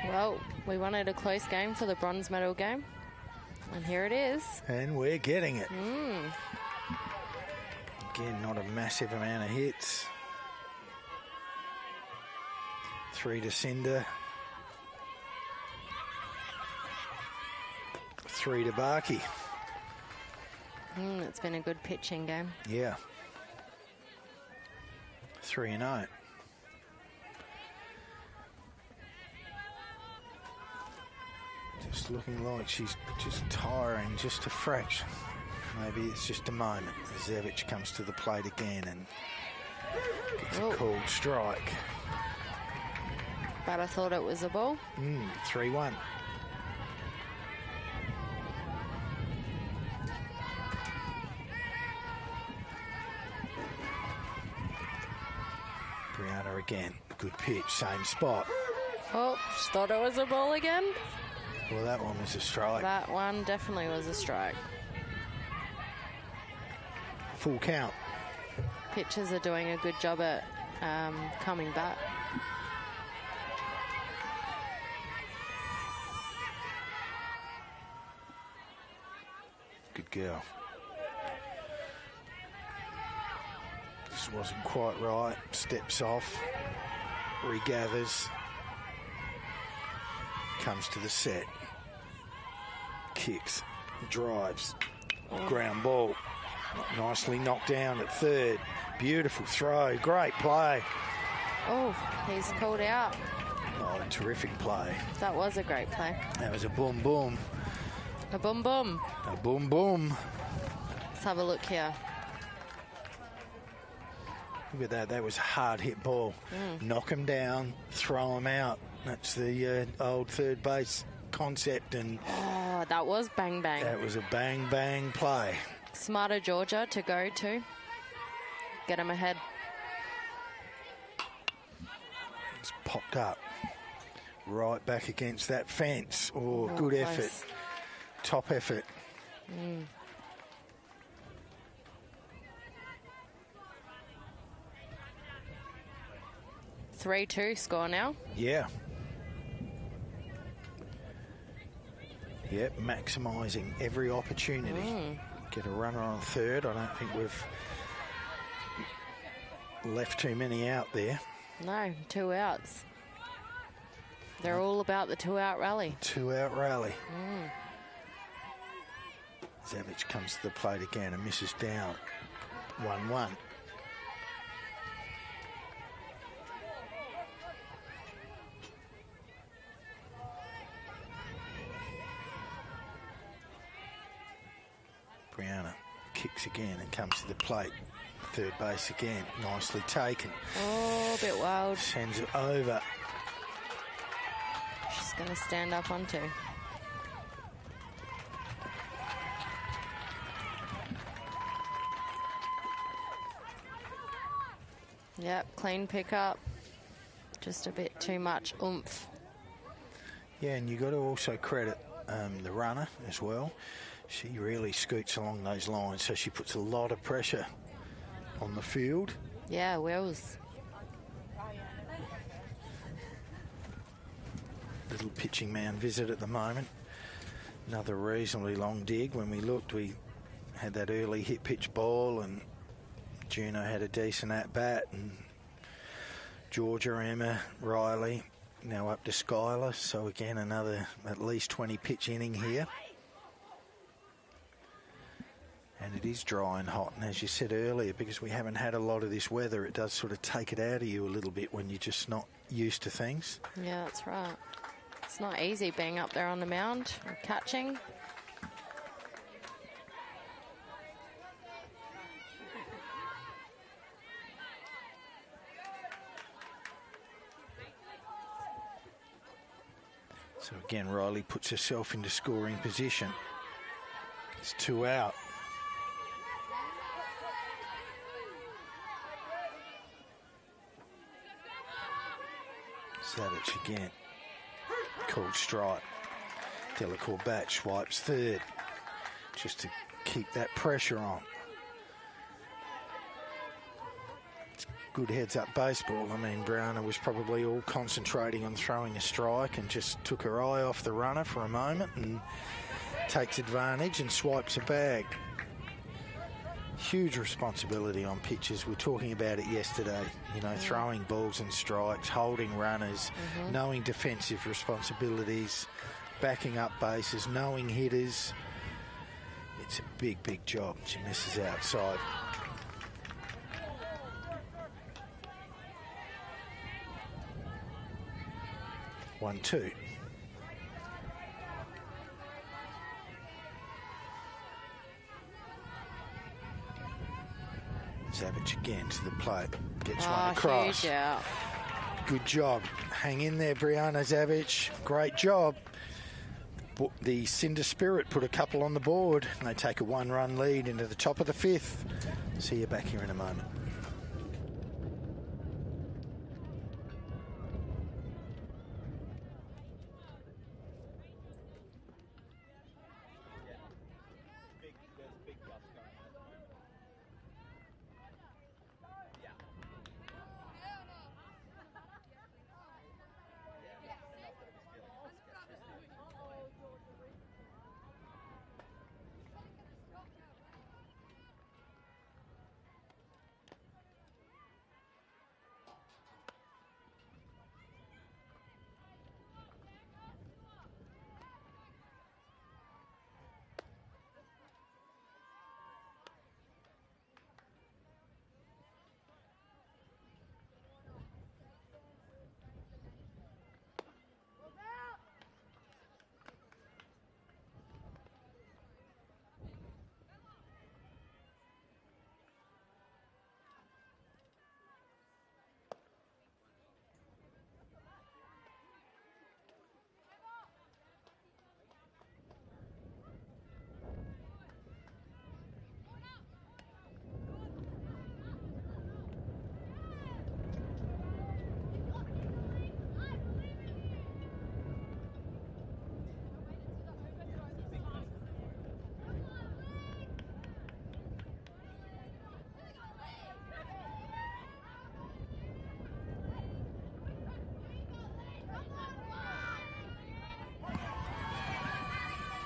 Well, we wanted a close game for the bronze medal game. And here it is. And we're getting it. Again, not a massive amount of hits. 3 to Cinda. 3 to Barky. It's been a good pitching game. Yeah. 3-0. Just looking like she's just tiring just a fraction. Maybe it's just a moment. Zevic comes to the plate again and gets a called strike. But I thought it was a ball. 3-1. Brianna again. Good pitch, same spot. Oh, just thought it was a ball again. Well, that one was a strike. That one definitely was a strike. Full count. Pitchers are doing a good job at coming back. Good girl. This wasn't quite right. Steps off. Regathers. Comes to the set. Kicks. Drives. Ground ball. Nicely knocked down at third. Beautiful throw. Great play. Oh, he's called out. Oh, terrific play. That was a great play. That was a boom boom. A boom boom. A boom boom. Let's have a look here. Look at that. That was a hard hit ball. Knock him down, throw him out. That's the old third base concept. And oh, that was bang bang. That was a bang bang play. Smarter Georgia to go to. Get him ahead. It's popped up. Right back against that fence. Oh, good close. effort. Top effort. 3-2 score now. Yeah. Yep, maximising every opportunity. Get a runner on third. I don't think we've left too many out there. No, 2 outs. They're all about the 2-out rally. 2-out rally. Zevic comes to the plate again and misses down. 1-1. Brianna kicks again and comes to the plate. Third base again. Nicely taken. Oh, a bit wild. Sends it over. She's going to stand up on 2. Yep, clean pickup. Just a bit too much oomph. Yeah, and you got to also credit the runner as well. She really scoots along those lines, so she puts a lot of pressure on the field. Yeah, Wills. Little pitching mound visit at the moment. Another reasonably long dig. When we looked, we had that early hit pitch ball, and Juno had a decent at bat, and Georgia, Emma, Riley, now up to Skylar. So again, another at least 20 pitch inning here. And it is dry and hot, and as you said earlier, because we haven't had a lot of this weather, it does sort of take it out of you a little bit when you're just not used to things. Yeah, that's right. It's not easy being up there on the mound or catching. So again, Riley puts herself into scoring position. It's 2 out. Savage again. Called strike. Delacour bat swipes third. Just to keep that pressure on. It's good heads-up baseball. I mean, Brianna was probably all concentrating on throwing a strike and just took her eye off the runner for a moment and takes advantage and swipes a bag. Huge responsibility on pitches. We were talking about it yesterday, you know, throwing balls and strikes, holding runners, knowing defensive responsibilities, backing up bases, knowing hitters. It's a big, big job. She misses outside. One, two. Savage again to the plate. Gets one across. Huge out. Good job. Hang in there, Brianna Savage. Great job. The Cinda Spirit put a couple on the board, and they take a one-run lead into the top of the fifth. See you back here in a moment.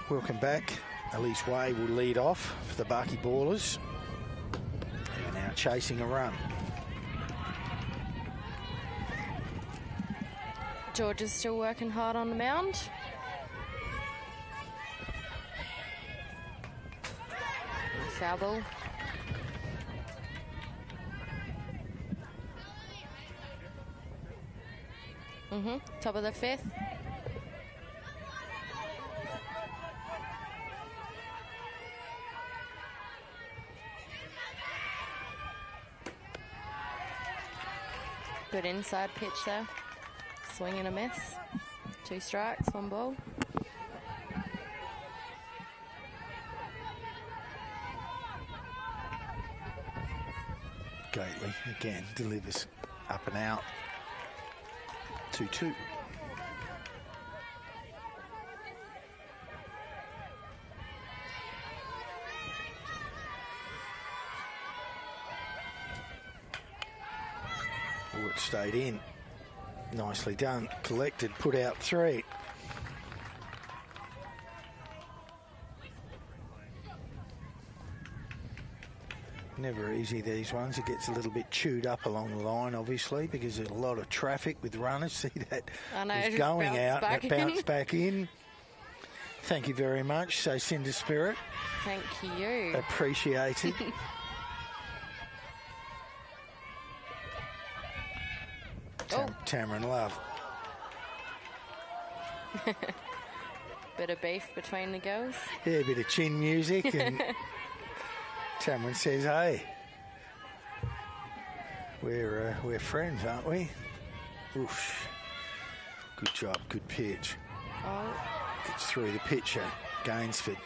Welcome back. Elise Way will lead off for the Barky Ballers. They're now chasing a run. George is still working hard on the mound. Foul ball. Top of the fifth. Good inside pitch there. Swing and a miss. 2 strikes, 1 ball. Gately again delivers up and out. 2-2. Oh, it stayed in. Nicely done. Collected, put out 3. Never easy, these ones. It gets a little bit chewed up along the line, obviously, because there's a lot of traffic with runners. See that? I know, was going out and it bounced back in. Thank you very much. So, Cinda Spirit. Thank you. Appreciated. Tamron Love. Bit of beef between the girls. Yeah, a bit of chin music, and Tamron says, "Hey, we're friends, aren't we?" Oof. Good job, good pitch. Oh. It's through the pitcher. Gainsford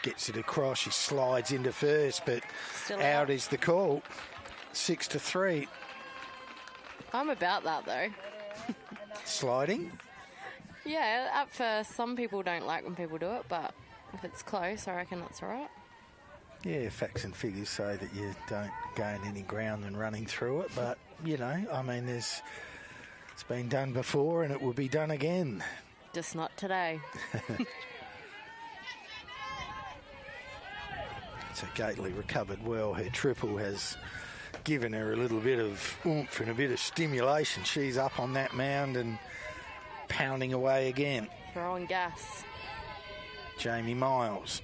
gets it across. She slides into first, but Still out is the call. 6-3. I'm about that, though. Sliding? Yeah, at first, some people don't like when people do it, but if it's close, I reckon that's all right. Yeah, facts and figures say that you don't gain any ground than running through it, but, you know, I mean, it's been done before and it will be done again. Just not today. So Gately recovered well. Her triple has given her a little bit of oomph and a bit of stimulation. She's up on that mound and pounding away again. Throwing gas. Jamie Miles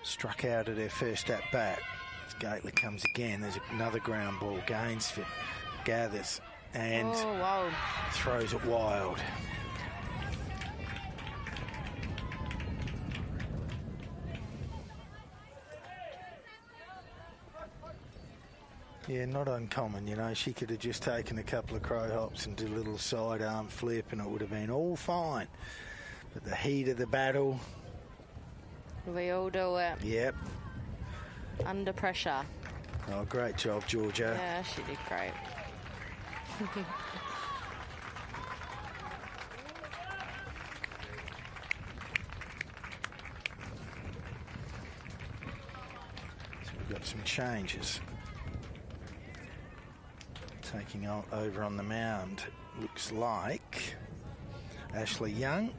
struck out at her first at bat. As Gately comes again. There's another ground ball. Gainesford gathers and throws it wild. Yeah, not uncommon, you know. She could have just taken a couple of crow hops and did a little sidearm flip and it would have been all fine. But the heat of the battle... We all do it. Yep. Under pressure. Oh, great job, Georgia. Yeah, she did great. So we've got some changes. Taking over on the mound, looks like Ashley Young.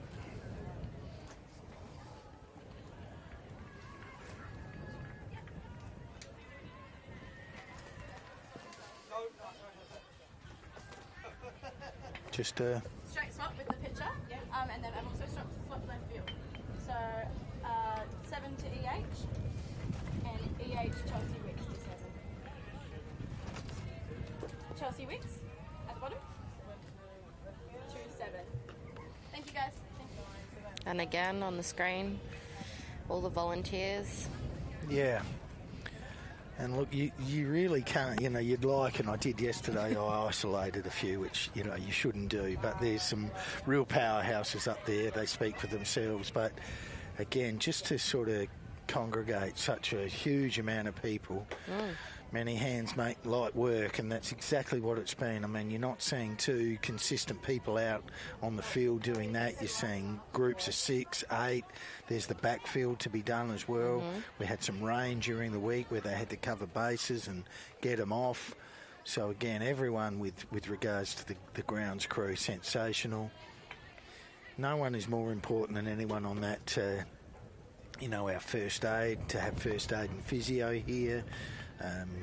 Just straight swap with the pitcher, and then I've also swapped left field. So 7 to EH, and EH Chelsea Wicks to 7. Chelsea Wicks at the bottom. 2-7. Thank you guys. Thank you. And again on the screen, all the volunteers. Yeah. And look, you really can't, you know, you'd like, and I did yesterday, I isolated a few, which, you know, you shouldn't do, but there's some real powerhouses up there. They speak for themselves. But again, just to sort of congregate such a huge amount of people, many hands make light work, and that's exactly what it's been. I mean, you're not seeing two consistent people out on the field doing that. You're seeing groups of 6, 8. There's the backfield to be done as well. We had some rain during the week where they had to cover bases and get them off. So again, everyone with regards to the grounds crew, sensational. No one is more important than anyone on that, you know, our first aid, to have first aid and physio here.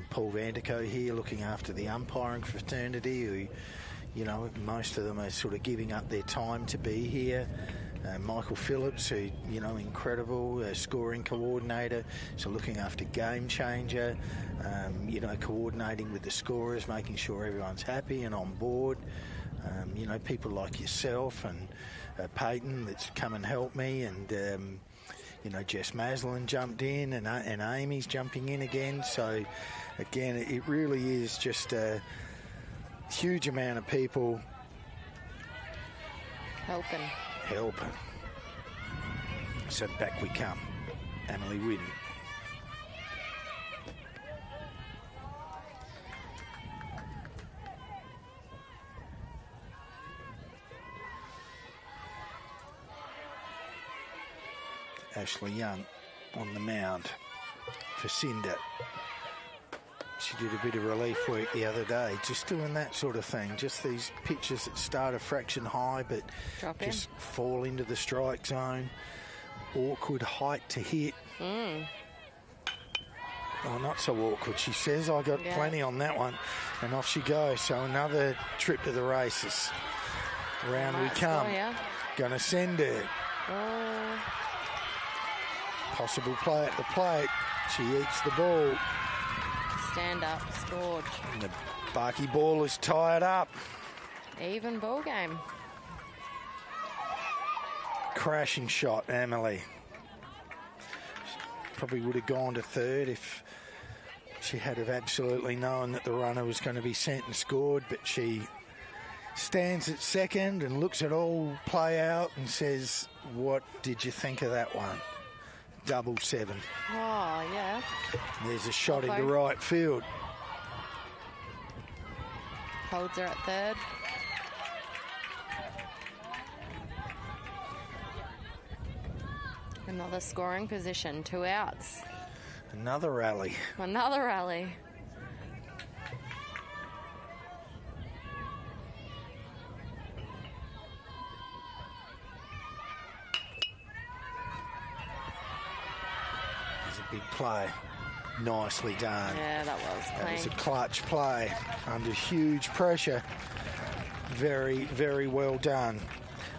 Paul Vanderco here looking after the umpiring fraternity, who, you know, most of them are sort of giving up their time to be here. Michael Phillips, who, you know, incredible scoring coordinator, so looking after game changer, you know, coordinating with the scorers, making sure everyone's happy and on board. You know, people like yourself and Peyton that's come and helped me, and you know, Jess Maslin jumped in, and Amy's jumping in again. So, again, it really is just a huge amount of people Helping. So back we come. Emily Whitten. Ashley Young on the mound for Cinda. She did a bit of relief work the other day, just doing that sort of thing. Just these pitches that start a fraction high but just fall into the strike zone. Awkward height to hit. Oh, not so awkward. She says, I got plenty on that one. And off she goes. So another trip to the races. Round we come. Gonna send her. Possible play at the plate. She eats the ball. Stand up, scored. And the Barky ball is tied up. Even ball game. Crashing shot, Emily. Probably would have gone to third if she had have absolutely known that the runner was going to be sent and scored, but she stands at second and looks at all play out and says, what did you think of that one? 7-7. Oh, yeah. There's a shot into right field. Holds her at third. Another scoring position, 2 outs. Another rally. Another rally. play. Nicely done. Yeah, that was clean. That was a clutch play under huge pressure. Very, very well done.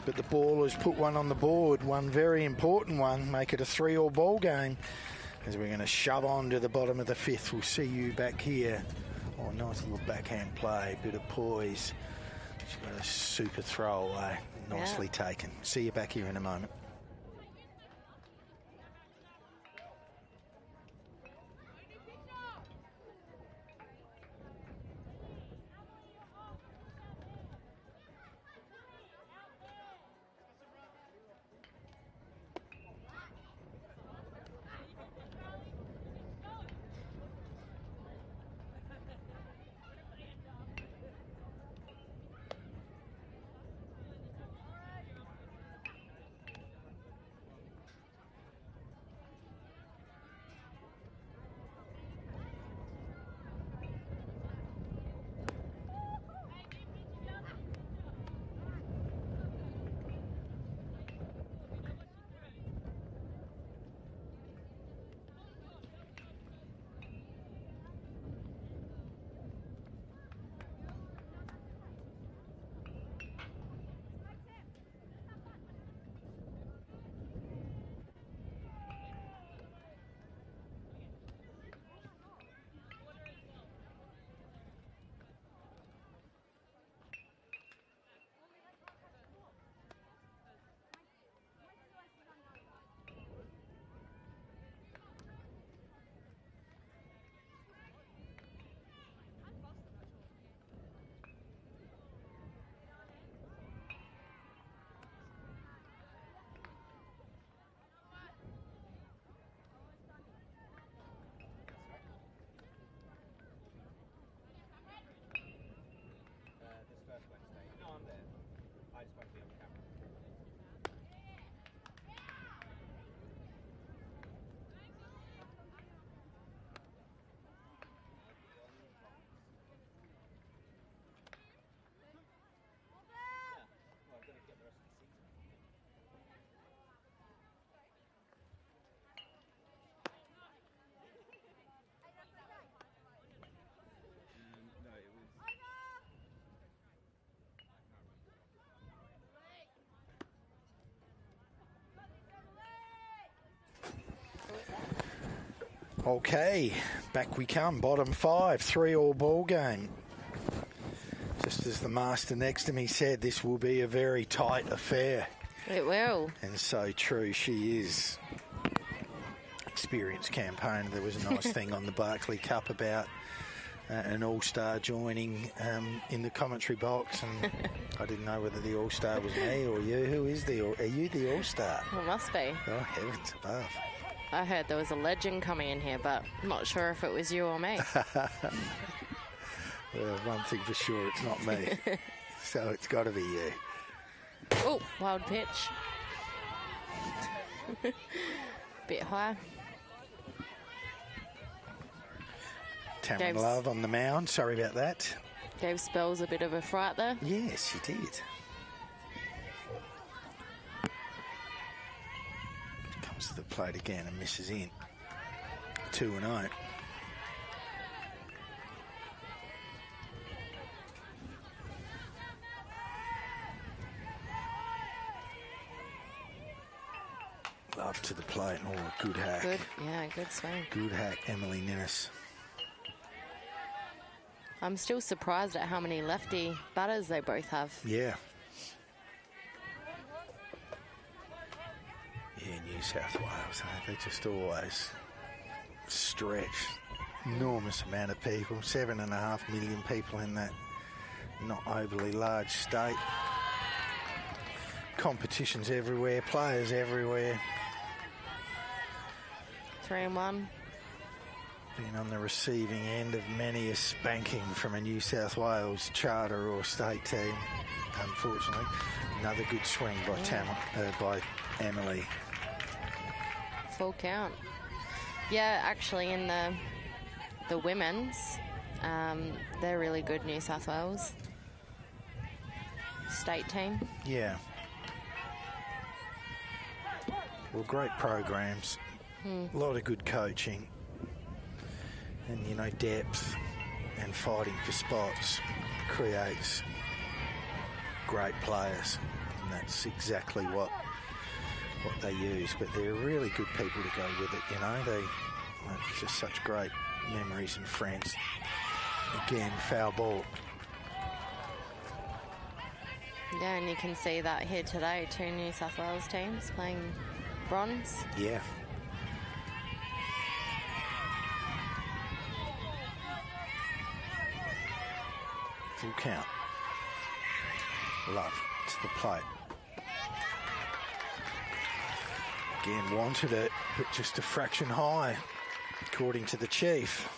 But the Ballers put one on the board, one very important one, make it a 3-all ball game as we're going to shove on to the bottom of the 5th. We'll see you back here. Oh, nice little backhand play, bit of poise. She's got a super throwaway. Nicely taken. See you back here in a moment. Okay, back we come. Bottom 5, 3-all ball game. Just as the master next to me said, this will be a very tight affair. It will. And so true, she is. Experienced campaigner. There was a nice thing on the Barclay Cup about an all-star joining in the commentary box, and I didn't know whether the all-star was me or you. Who is are you the all-star? It must be. Oh, heavens above. I heard there was a legend coming in here, but I'm not sure if it was you or me. Well, one thing for sure, it's not me. So it's got to be you. Oh, wild pitch. Bit high. Tamron Love on the mound. Sorry about that. Gave Spells a bit of a fright there. Yes, she did. Comes to the plate again and misses in. 2-0. Love to the plate. Oh, good hack. Good, yeah, good swing. Good hack, Emily Ninnis. I'm still surprised at how many lefty batters they both have. Yeah. Yeah, New South Wales, they just always stretch. Enormous amount of people, 7.5 million people in that not overly large state. Competitions everywhere, players everywhere. 3-1. Been on the receiving end of many a spanking from a New South Wales charter or state team, unfortunately. Another good swing by by Emily. Full count. Yeah, actually in the women's, they're really good, New South Wales state team. Yeah. Well, great programs. A lot of good coaching. And, you know, depth and fighting for spots creates great players. And that's exactly what they use. But they're really good people to go with it, you know. It's just such great memories and friends. Again, foul ball. Yeah, and you can see that here today, 2 New South Wales teams playing bronze. Yeah. Full count. Love to the plate. Again, wanted it, but just a fraction high, according to the chief.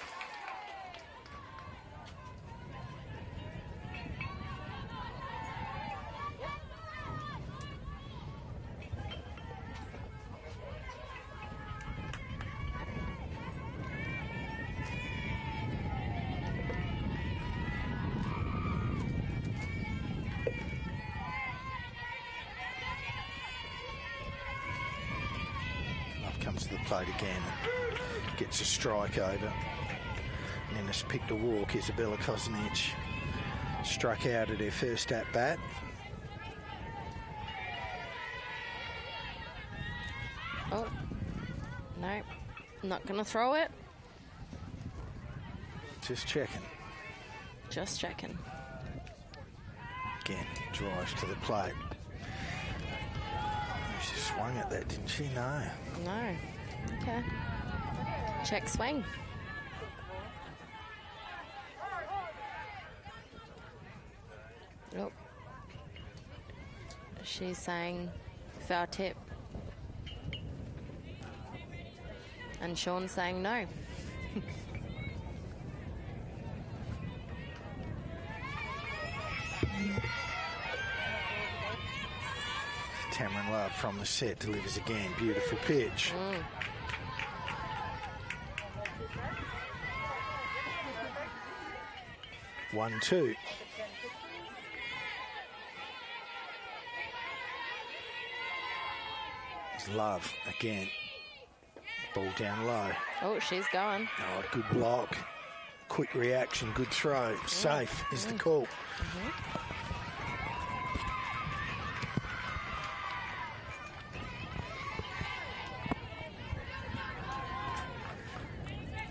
Comes to the plate again and gets a strike over. And then has picked a walk. Isabella Kosinic struck out at her first at-bat. Oh, no, not going to throw it. Just checking. Just checking. Again, drives to the plate. She swung at that, didn't she? No. No. Okay. Check swing. Nope. She's saying foul tip. And Sean's saying no. Cameron Love from the set delivers again. Beautiful pitch. 1-2. Love again. Ball down low. Oh, she's going. Oh, good block. Quick reaction, good throw. Safe is the call.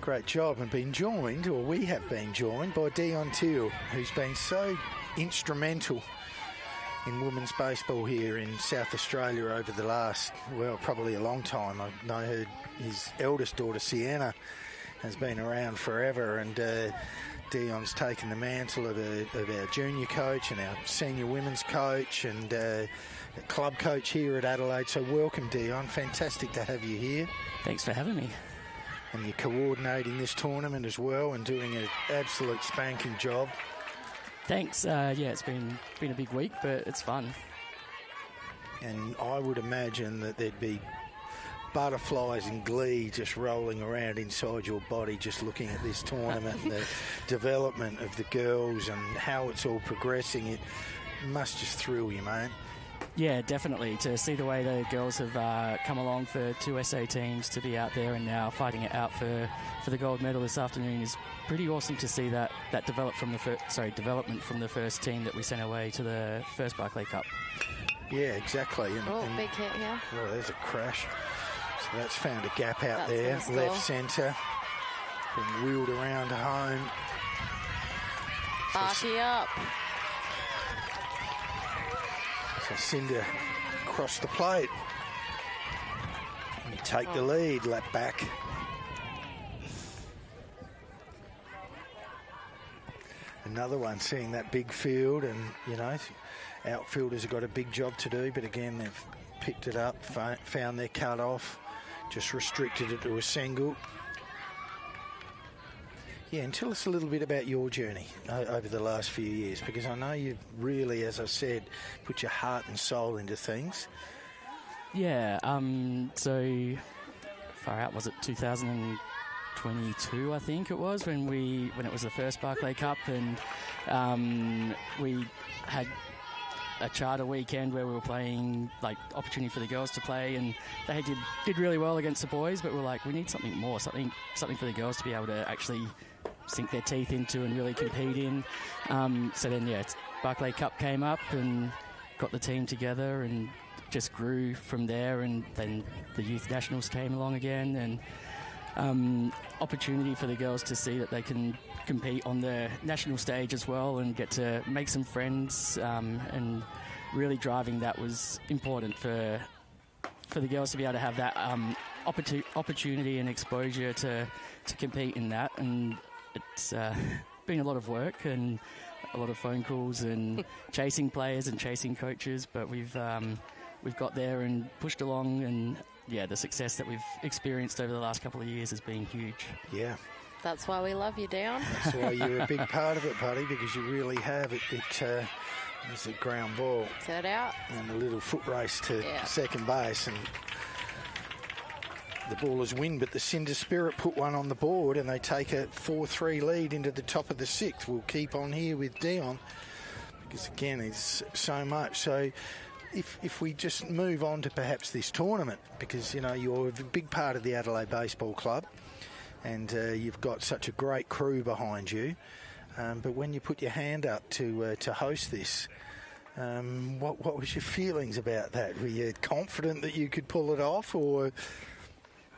Great job, and been joined, or we have been joined, by Dion Teal, who's been so instrumental in women's baseball here in South Australia over the last, well, probably a long time. I know his eldest daughter, Sienna, has been around forever, and Dion's taken the mantle of our junior coach and our senior women's coach and club coach here at Adelaide. So welcome, Dion. Fantastic to have you here. Thanks for having me. And you're coordinating this tournament as well and doing an absolute spanking job. Thanks. Yeah, it's been a big week, but it's fun. And I would imagine that there'd be butterflies and glee just rolling around inside your body just looking at this tournament and the development of the girls and how it's all progressing. It must just thrill you, mate. Yeah, definitely. To see the way the girls have come along for 2 SA teams to be out there and now fighting it out for the gold medal this afternoon is pretty awesome to see that development from the first team that we sent away to the first Barclay Cup. Yeah, exactly. And big hit here. Oh, there's a crash. So that's found a gap out there, left centre. Been wheeled around to home. Barky up. So Cinda across the plate. And take the lead, lap back. Another one, seeing that big field, and, you know, outfielders have got a big job to do, but again, they've picked it up, found their cut off, just restricted it to a single. Yeah, and tell us a little bit about your journey over the last few years, because I know you've really, as I said, put your heart and soul into things. Yeah, so far out, was it 2022, I think it was, when it was the first Barclay Cup, and we had a charter weekend where we were playing, like, opportunity for the girls to play, and they did really well against the boys, but we're like, we need something more, something for the girls to be able to actually sink their teeth into and really compete in. So then, Barclay Cup came up and got the team together and just grew from there, and then the Youth Nationals came along again, and opportunity for the girls to see that they can compete on the national stage as well and get to make some friends, and really driving that was important for the girls to be able to have that opportunity and exposure to compete in that. And it's been a lot of work and a lot of phone calls and chasing players and chasing coaches, but we've got there and pushed along, and the success that we've experienced over the last couple of years has been huge. Yeah. That's why we love you, Dion. That's why you're a big part of it, buddy, because you really have it. It's a ground ball. Set it out. And a little foot race to second base, and the Ballers win, but the Cinda Spirit put one on the board, and they take a 4-3 lead into the top of the sixth. We'll keep on here with Dion, because, again, it's so much. So if we just move on to perhaps this tournament, because, you're a big part of the Adelaide Baseball Club, and you've got such a great crew behind you. But when you put your hand up to host this, what was your feelings about that? Were you confident that you could pull it off, or?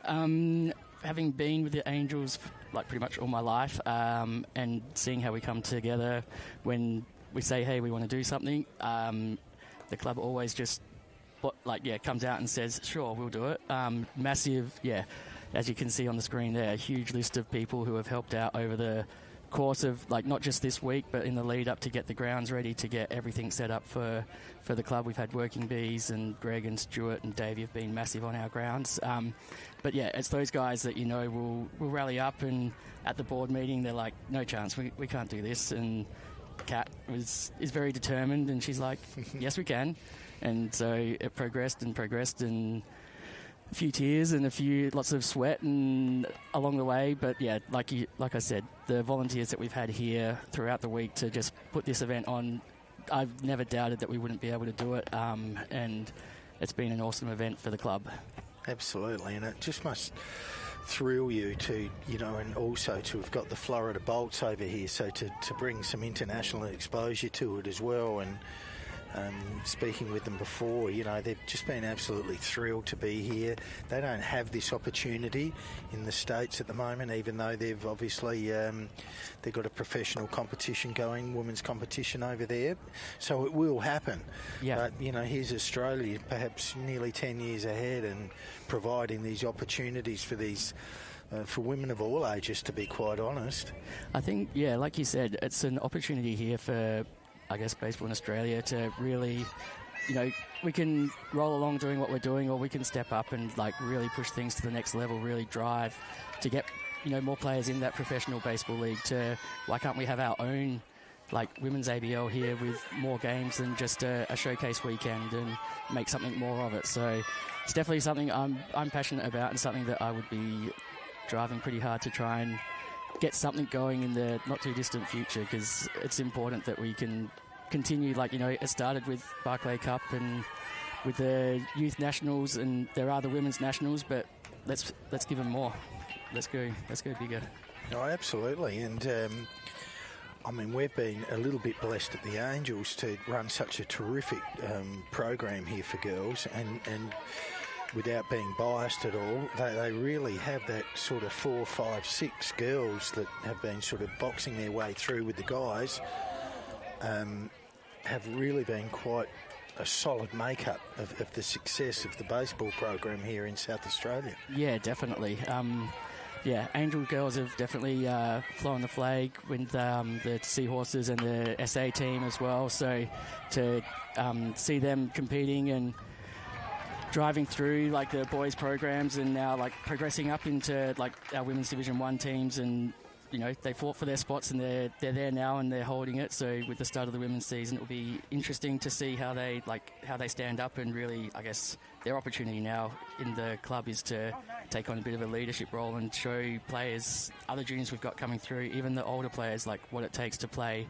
Having been with the Angels like pretty much all my life, and seeing how we come together when we say, hey, we want to do something, the club always just comes out and says, sure, we'll do it. Massive, as you can see on the screen there, a huge list of people who have helped out over the course of, not just this week, but in the lead up to get the grounds ready, to get everything set up for the club. We've had Working Bees, and Greg and Stuart and Dave have been massive on our grounds. But it's those guys that will rally up, and at the board meeting they're like, no chance, we can't do this. And Kat is very determined, and she's like, yes, we can. And so it progressed, and a few tears and lots of sweat and along the way, but like I said, the volunteers that we've had here throughout the week to just put this event on, I've never doubted that we wouldn't be able to do it, and it's been an awesome event for the club. Absolutely, and it just must thrill you to, and also to have got the Florida Bolts over here, so to bring some international exposure to it as well. And speaking with them before, they've just been absolutely thrilled to be here. They don't have this opportunity in the States at the moment, even though they've obviously they've got a professional competition going, women's competition over there. So it will happen. Yeah. But, here's Australia, perhaps nearly 10 years ahead, and providing these opportunities for these for women of all ages, to be quite honest. I think, like you said, it's an opportunity here for, I guess, baseball in Australia to really, we can roll along doing what we're doing, or we can step up and really push things to the next level, really drive to get, more players in that professional baseball league. Why can't we have our own, women's ABL here with more games than just a showcase weekend, and make something more of it? So it's definitely something I'm passionate about, and something that I would be driving pretty hard to try and get something going in the not too distant future, because it's important that we can continue, it started with Barclay Cup and with the Youth Nationals, and there are the Women's Nationals, but let's give them more. Let's go bigger. Oh, absolutely. And we've been a little bit blessed at the Angels to run such a terrific program here for girls, and without being biased at all, they really have that sort of 4, 5, 6 girls that have been sort of boxing their way through with the guys, have really been quite a solid makeup of the success of the baseball program here in South Australia. Yeah, definitely. Angel girls have definitely flown the flag with the Seahorses and the SA team as well. So to see them competing and driving through the boys programs, and now progressing up into our women's Division 1 teams, and they fought for their spots, and they're there now, and they're holding it. So with the start of the women's season, it will be interesting to see how they stand up, and really, I guess, their opportunity now in the club is to take on a bit of a leadership role and show players, other juniors we've got coming through, even the older players, what it takes to play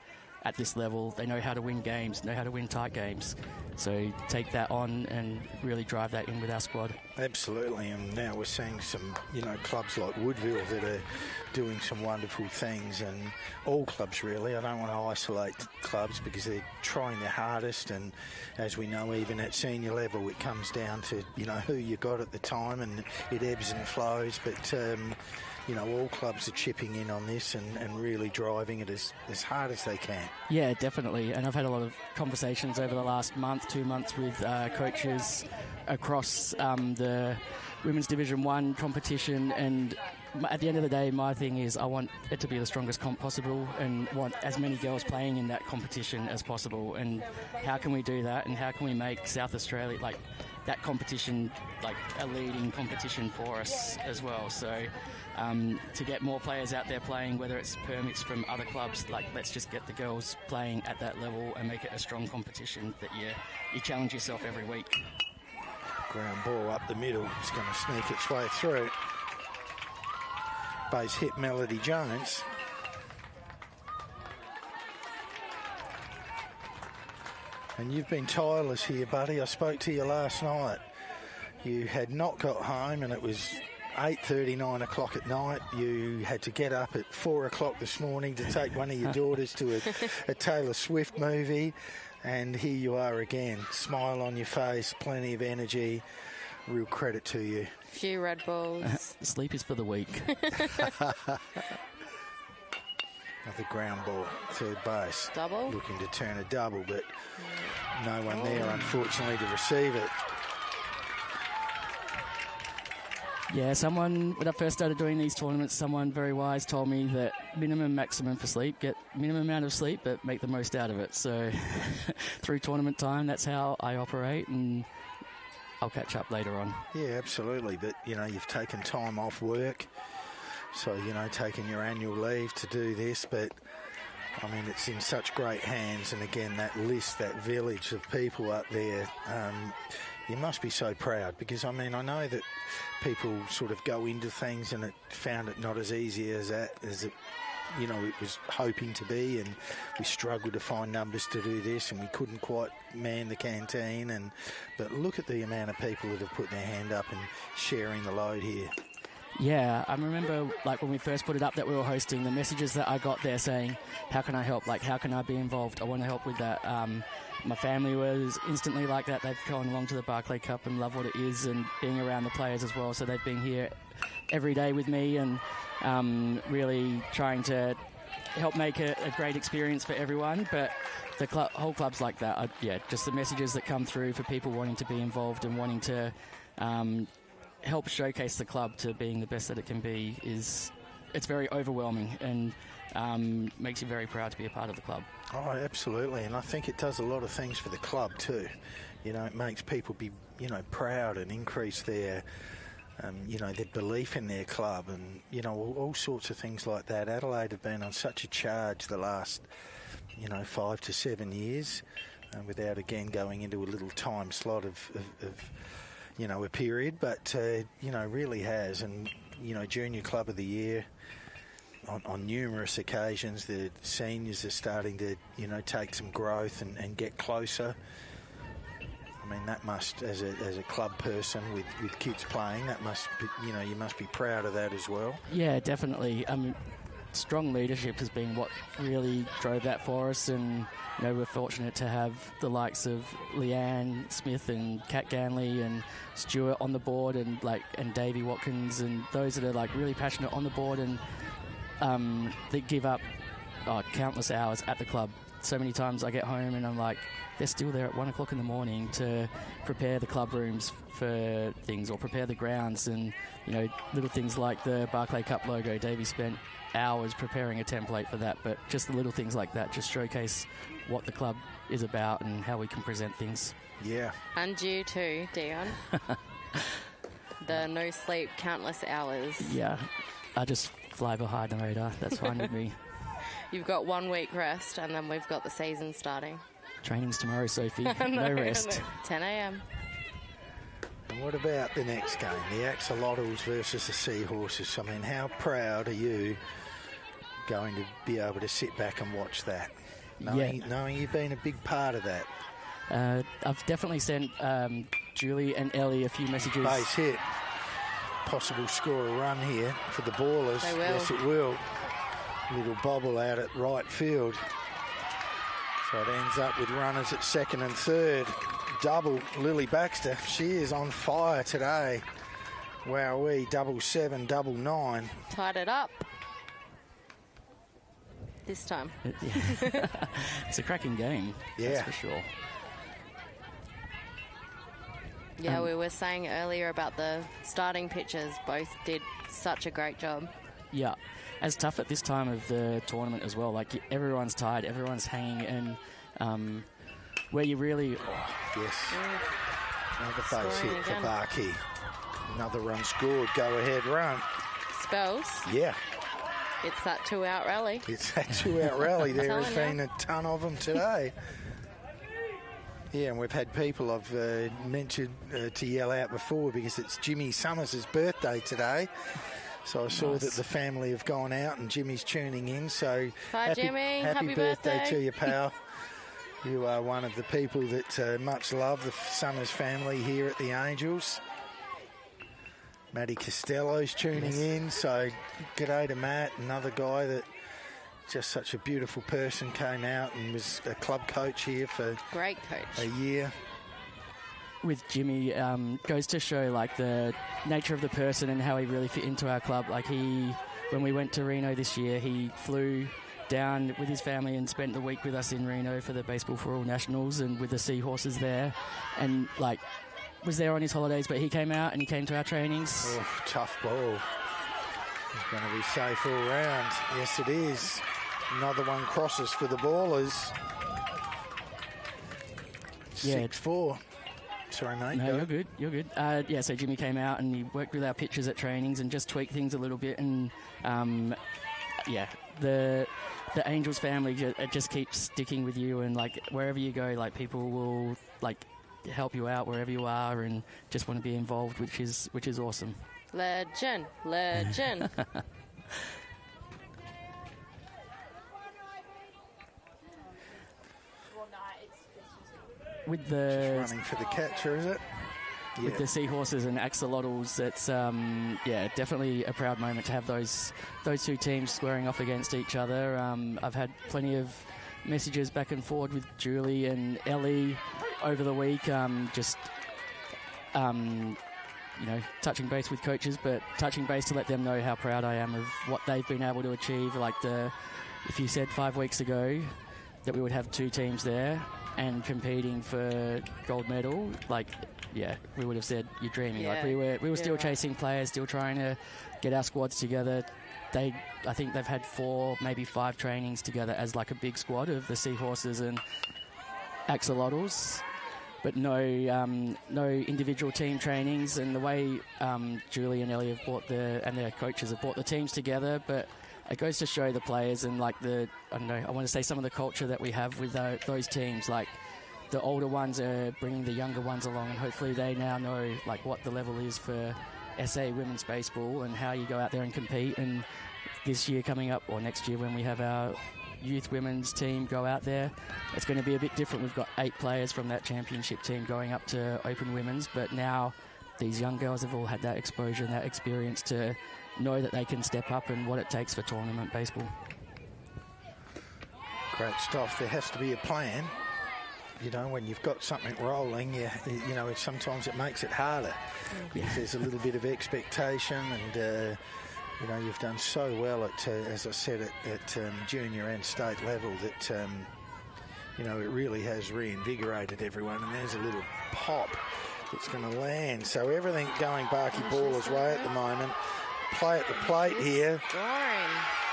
at this level. They know how to win games, know how to win tight games. So take that on and really drive that in with our squad. Absolutely, and now we're seeing some, clubs like Woodville that are doing some wonderful things, and all clubs really. I don't want to isolate clubs because they're trying their hardest, and as we know, even at senior level, it comes down to, who you got at the time, and it ebbs and flows, but all clubs are chipping in on this and really driving it as hard as they can. Yeah, definitely. And I've had a lot of conversations over the last month, 2 months with coaches across the Women's Division 1 competition. And at the end of the day, my thing is I want it to be the strongest comp possible and want as many girls playing in that competition as possible. And how can we do that? And how can we make South Australia, that competition, a leading competition for us as well? So to get more players out there playing, whether it's permits from other clubs, let's just get the girls playing at that level and make it a strong competition that you challenge yourself every week. Ground ball up the middle. It's going to sneak its way through. Base hit Melody Jones. And you've been tireless here, buddy. I spoke to you last night. You had not got home and it was 8:30, 9 o'clock at night. You had to get up at 4 o'clock this morning to take one of your daughters to a Taylor Swift movie. And here you are again. Smile on your face, plenty of energy. Real credit to you. Few Red Bulls. Sleep is for the weak. Another ground ball, third base. Double. Looking to turn a double, but no one there, unfortunately, to receive it. Yeah, when I first started doing these tournaments, someone very wise told me that maximum for sleep, get minimum amount of sleep, but make the most out of it. So through tournament time, that's how I operate, and I'll catch up later on. Yeah, absolutely. But, you've taken time off work, so, taking your annual leave to do this, but it's in such great hands. And again, that list, that village of people up there, you must be so proud because, I know that people sort of go into things and found it not as easy as it was hoping to be, and we struggled to find numbers to do this, and we couldn't quite man the canteen. But look at the amount of people that have put their hand up and sharing the load here. Yeah, I remember when we first put it up that we were hosting, the messages that I got there saying, how can I help? How can I be involved? I want to help with that. My family was instantly like that. They've gone along to the Barclay Cup and love what it is and being around the players as well. So they've been here every day with me and really trying to help make a great experience for everyone. But the whole club's like that. Just the messages that come through for people wanting to be involved and wanting to help showcase the club to being the best that it can be it's very overwhelming and makes you very proud to be a part of the club. Oh, absolutely. And I think it does a lot of things for the club too. It makes people be, proud and increase their, their belief in their club and, all sorts of things like that. Adelaide have been on such a charge the last, 5 to 7 years without, again, going into a little time slot of a period. But, really has. And, Junior Club of the Year, on numerous occasions, the seniors are starting to, take some growth and get closer. That must, as a club person with kids playing, that must be, you must be proud of that as well. Yeah, definitely. Strong leadership has been what really drove that for us, and we're fortunate to have the likes of Leanne Smith and Kat Ganley and Stuart on the board, and Davey Watkins, and those that are really passionate on the board and that give up countless hours at the club. So many times I get home and I'm like, they're still there at 1 o'clock in the morning to prepare the club rooms for things or prepare the grounds, and little things like the Barclay Cup logo. Davey spent hours preparing a template for that, but just the little things like that just showcase what the club is about and how we can present things. Yeah. And you too, Dion. The no sleep, countless hours. Yeah, I just fly behind the radar. That's fine with me. You've got 1 week rest, and then we've got the season starting. Training's tomorrow, Sophie. No rest. 10 a.m. And what about the next game, the Axolotls versus the Seahorses? How proud are you going to be able to sit back and watch that? knowing you've been a big part of that. I've definitely sent Julie and Ellie a few messages. Base hit. Possible score a run here for the Ballers. They will. Yes, it will. Little bobble out at right field. So it ends up with runners at second and third. Double Lily Baxter. She is on fire today. Wowee, 7-7, 9-9. Tied it up. This time. It's a cracking game. Yeah. That's for sure. Yeah, we were saying earlier about the starting pitchers. Both did such a great job. Yeah. As tough at this time of the tournament as well. Like, everyone's tired, everyone's hanging, and where you really... Oh, yes. Another base Scoring hit for again. Barky. Another run scored. Go ahead run. Spells. Yeah. It's that 2-out rally. It's that 2-out rally. There has Telling been a ton of them today. Yeah, and we've had people I've mentioned to yell out before because it's Jimmy Summers' birthday today. So I saw that the family have gone out and Jimmy's tuning in. So Hi, Jimmy. Happy Happy birthday birthday to you, pal. You are one of the people that much love the Summers family here at the Angels. Matty Costello's tuning in, so g'day to Matt, another guy that just such a beautiful person, came out and was a club coach here for Great coach. a year. With Jimmy, goes to show like the nature of the person and how he really fit into our club. Like when we went to Reno this year, he flew down with his family and spent the week with us in Reno for the Baseball for All Nationals and with the Seahorses there, and like was there on his holidays, but he came out and he came to our trainings. Oh, tough ball. He's going to be safe all round. Yes, it is. Another one crosses for the Ballers. Yeah. 6-4. Sorry, mate. No, go. you're good. You're good. Yeah, so Jimmy came out and he worked with our pitchers at trainings and just tweaked things a little bit. And yeah, the Angels family just keeps sticking with you, and like wherever you go, like people will like help you out wherever you are and just want to be involved, which is awesome. Legend. With Just running for the catcher, is it? with Yeah. the Seahorses and Axolotls, it's definitely a proud moment to have those two teams squaring off against each other. I've had plenty of messages back and forward with Julie and Ellie over the week, touching base with coaches, but touching base to let them know how proud I am of what they've been able to achieve. Like if you said 5 weeks ago that we would have two teams there and competing for gold medal, like, yeah, we would have said you're dreaming. Yeah. Like we were still You're right. chasing players, still trying to get our squads together. I think they've had 4, maybe 5 trainings together as like a big squad of the Seahorses and Axolotls, but no individual team trainings. And the way Julie and Ellie have and their coaches have brought the teams together, but it goes to show the players and like I want to say some of the culture that we have with those teams. Like the older ones are bringing the younger ones along, and hopefully they now know like what the level is for SA women's baseball and how you go out there and compete. And this year coming up, or next year when we have our youth women's team go out there, it's going to be a bit different. We've got 8 players from that championship team going up to Open Women's, but now these young girls have all had that exposure and that experience to know that they can step up and what it takes for tournament baseball. Great stuff. There has to be a plan. You know, when you've got something rolling, sometimes it makes it harder. Because there's a little bit of expectation, and you've done so well at, as I said, at junior and state level that it really has reinvigorated everyone. And there's a little pop that's going to land. So everything going Barky Ballers' way at the moment. Play at the plate here,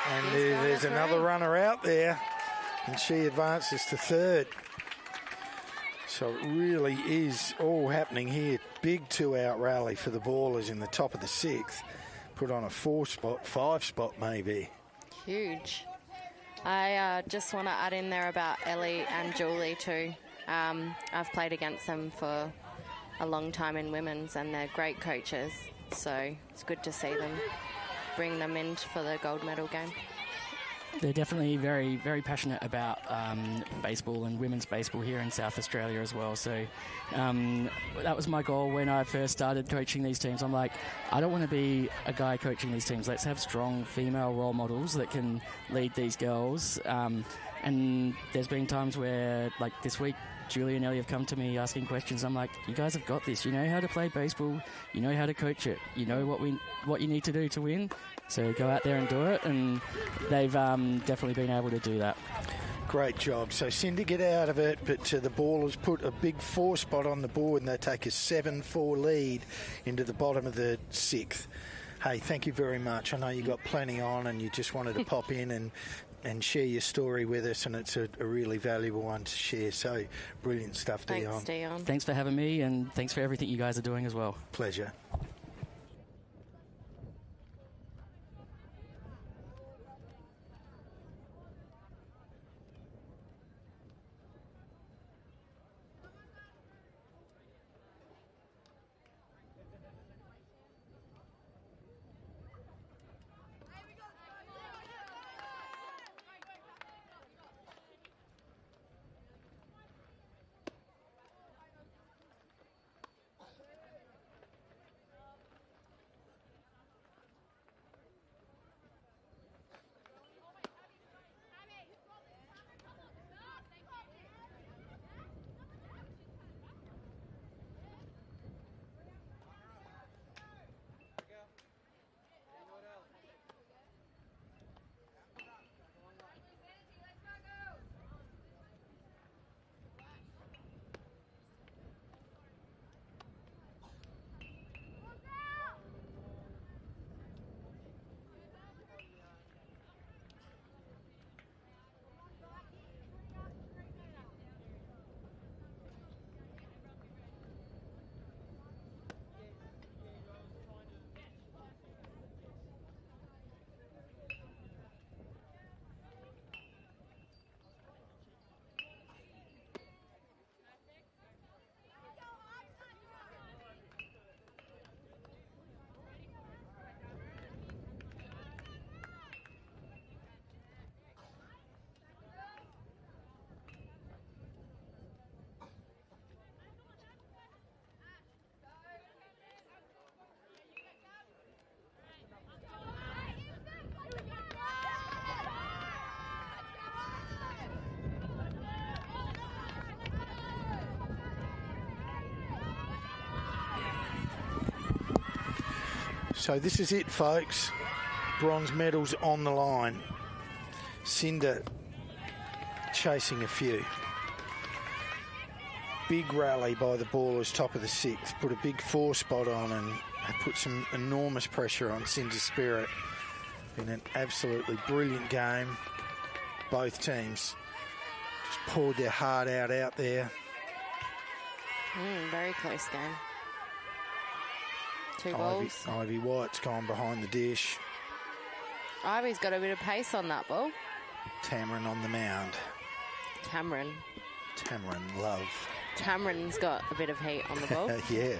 and there's another runner out there, and she advances to third. So it really is all happening here. Big 2-out rally for the Ballers in the top of the 6th. Put on a 4-spot, 5-spot maybe. Huge. I just want to add in there about Ellie and Julie too. I've played against them for a long time in women's, and they're great coaches. So it's good to see them bring them in for the gold medal game. they're definitely very, very passionate about baseball and women's baseball here in South Australia as well. So that was my goal when I first started coaching these teams. I'm like, I don't want to be a guy coaching these teams. Let's have strong female role models that can lead these girls. And there's been times where, like this week, Julie and Ellie have come to me asking questions. I'm like, you guys have got this. You know how to play baseball. You know how to coach it. You know what you need to do to win. So go out there and do it. And they've definitely been able to do that. Great job. So Cinda get out of it, but the Ballers put a big 4 spot on the board and they take a 7-4 lead into the bottom of the 6th. Hey, thank you very much. I know you got plenty on and you just wanted to pop in and share your story with us, and it's a really valuable one to share. So brilliant stuff, Dion. Thanks, Dion. Thanks for having me, and thanks for everything you guys are doing as well. Pleasure. So this is it, folks. Bronze medals on the line. Cinda chasing a few. Big rally by the Ballers, top of the 6th. Put a big 4 spot on and put some enormous pressure on Cinda's spirit. Been an absolutely brilliant game. Both teams just poured their heart out there. Very close game. 2 balls. Ivy White's gone behind the dish. Ivy's got a bit of pace on that ball. Tamarin on the mound. Tamarin, love. Tamarin's got a bit of heat on the ball. Yeah.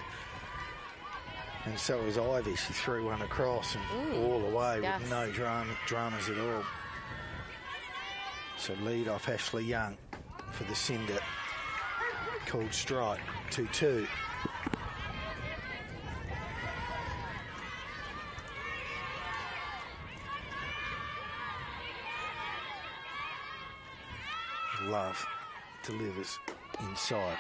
And so was Ivy. She threw one across and all the way with no dramas at all. So lead off Ashley Young for the Cinda. Called strike, 2-2. Love delivers inside.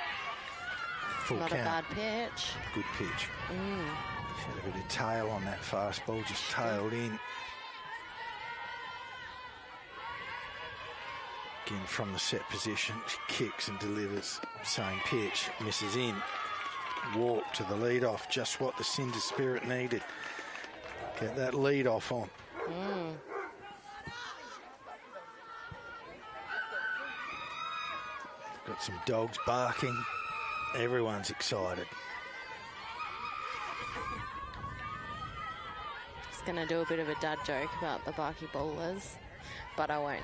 Full Not count. a bad pitch. Good pitch. She had a bit of tail on that fastball, just tailed in. Again from the set position, she kicks and delivers. Same pitch, misses in. Walk to the lead off, just what the Cinda spirit needed. Get that lead off on. Got some dogs barking. Everyone's excited. Just going to do a bit of a dad joke about the Barky bowlers, but I won't.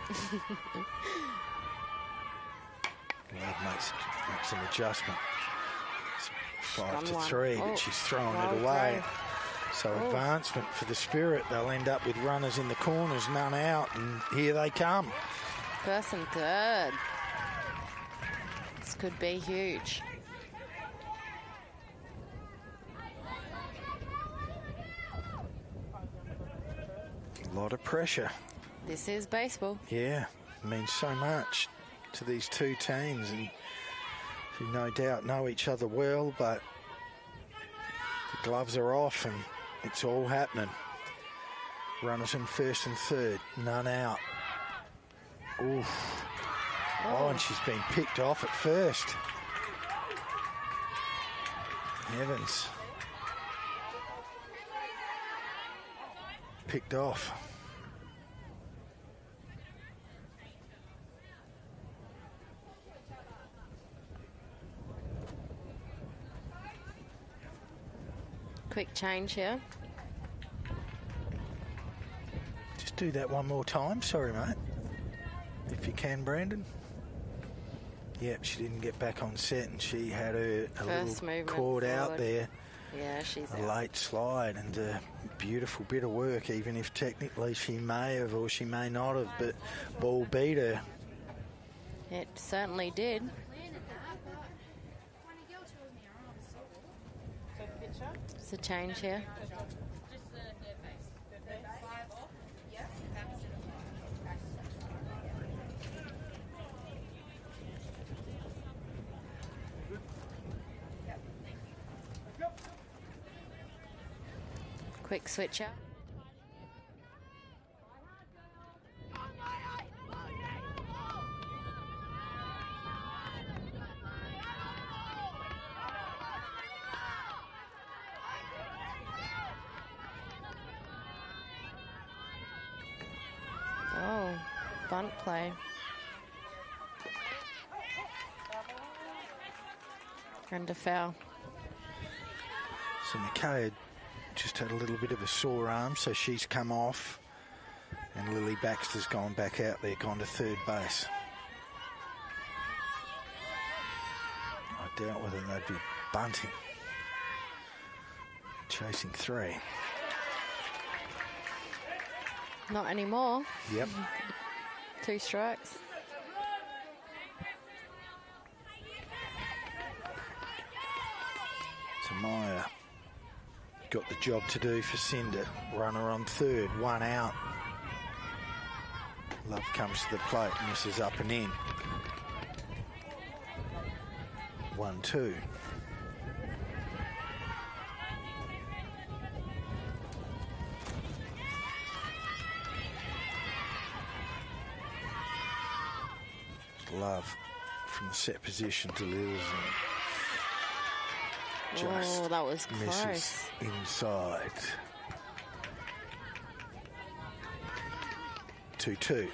Make some adjustment. It's 5-3, but she's throwing it away. So advancement for the Spirit. They'll end up with runners in the corners, none out, and here they come. First and third. This could be huge. A lot of pressure. This is baseball. Yeah, means so much to these two teams, and who no doubt know each other well, but the gloves are off and it's all happening. Runners in first and third, none out. Oof. Oh, and she's been picked off at first. Evans. Picked off. Quick change here. Just do that one more time. Sorry, mate. If you can, Brandon. Yep, she didn't get back on set, and she had a little cord out there. Yeah, she's a late slide, and a beautiful bit of work, even if technically she may have or she may not have, but ball beat her. It certainly did. It's a change here. Quick switch out. Oh, bunt play. And a foul. So McKay just had a little bit of a sore arm, so she's come off, and Lily Baxter's gone back out there, gone to third base. I doubt whether they'd be bunting. Chasing three. Not anymore. Yep. 2 strikes. So Maya got the job to do for Cinda. Runner on third, 1 out. Love comes to the plate, misses up and in. 1-2. Love from the set position delivers and just that was misses close. inside. 2-2.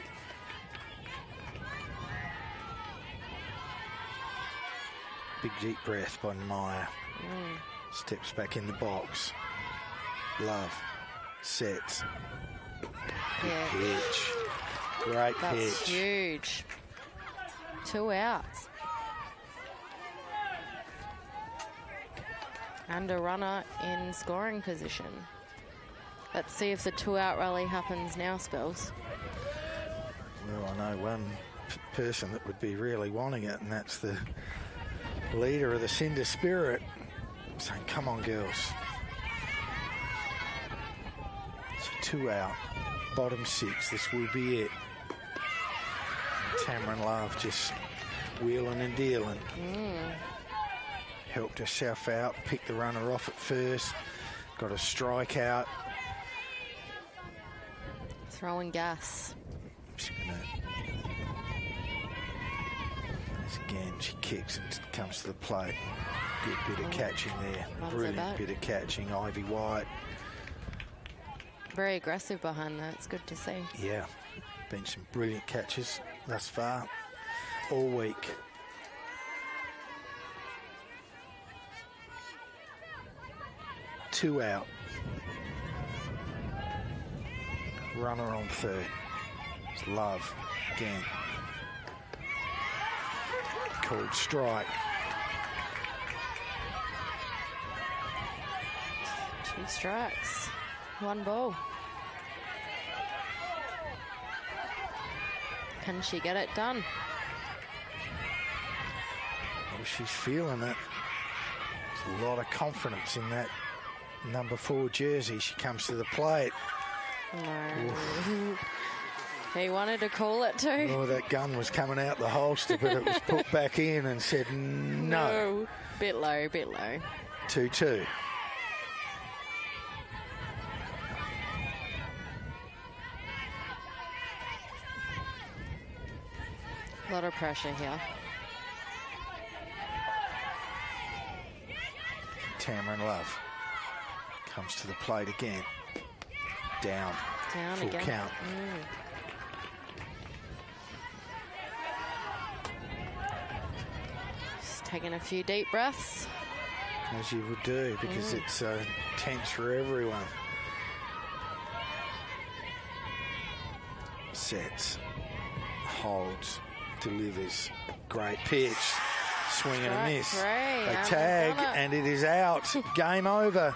Big deep breath by Maya. Steps back in the box. Love sets. Good pitch. Great That's pitch. Huge. 2 outs. And a runner in scoring position. Let's see if the 2-out rally happens now, Spells. Well, I know one person that would be really wanting it, and that's the leader of the Cinda Spirit, saying, come on, girls. It's a 2 out, bottom 6, this will be it. And Tamron Love just wheeling and dealing. Helped herself out, picked the runner off at first, got a strikeout. Throwing gas. She's gonna... Again, she kicks and comes to the plate. Good bit of catching there. Brilliant bit of catching. Ivy White. Very aggressive behind that. It's good to see. Yeah. Been some brilliant catches thus far all week. Two out. Runner on third. It's Love again. Called strike. 2 strikes, 1 ball. Can she get it done? Well, she's feeling it. There's a lot of confidence in that number 4 jersey. She comes to the plate. No. He wanted to call it too. Oh, that gun was coming out the holster, but it was put back in and said no. Bit low, bit low. 2-2. A lot of pressure here. Tamron Love comes to the plate again. Down. Full Again. count. Just taking a few deep breaths. As you would do, because it's tense for everyone. Sets. Holds. Delivers. Great pitch. Swing and a miss. They tag and it is out. Game over.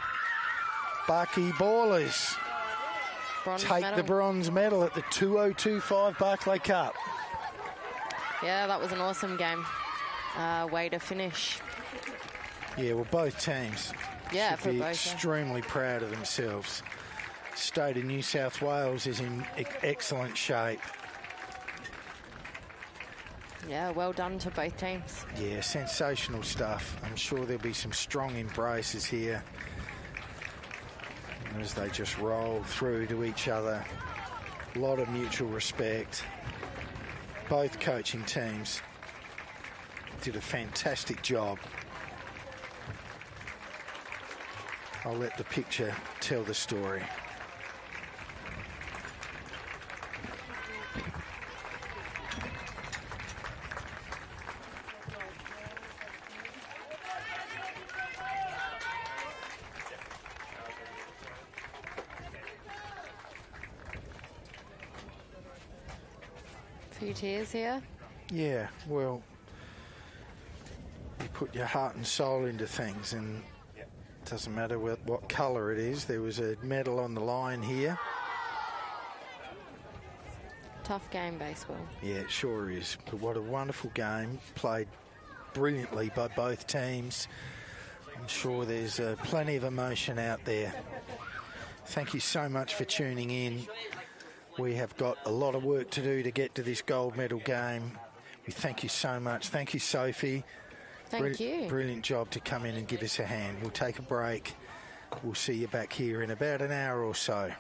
Barky Ballers take the bronze medal at the 2025 Barclay Cup. Yeah, that was an awesome game. Way to finish. Yeah, well, both teams should be both, extremely proud of themselves. State of New South Wales is in excellent shape. Yeah, well done to both teams. Yeah, sensational stuff. I'm sure there'll be some strong embraces here as they just roll through to each other. A lot of mutual respect. Both coaching teams did a fantastic job. I'll let the picture tell the story. Few tears here. Yeah, well, you put your heart and soul into things, and it doesn't matter what colour it is. There was a medal on the line here. Tough game, baseball. Yeah, it sure is. But what a wonderful game. Played brilliantly by both teams. I'm sure there's plenty of emotion out there. Thank you so much for tuning in. We have got a lot of work to do to get to this gold medal game. We thank you so much. Thank you, Sophie. Thank you. Brilliant job to come in and give us a hand. We'll take a break. We'll see you back here in about an hour or so.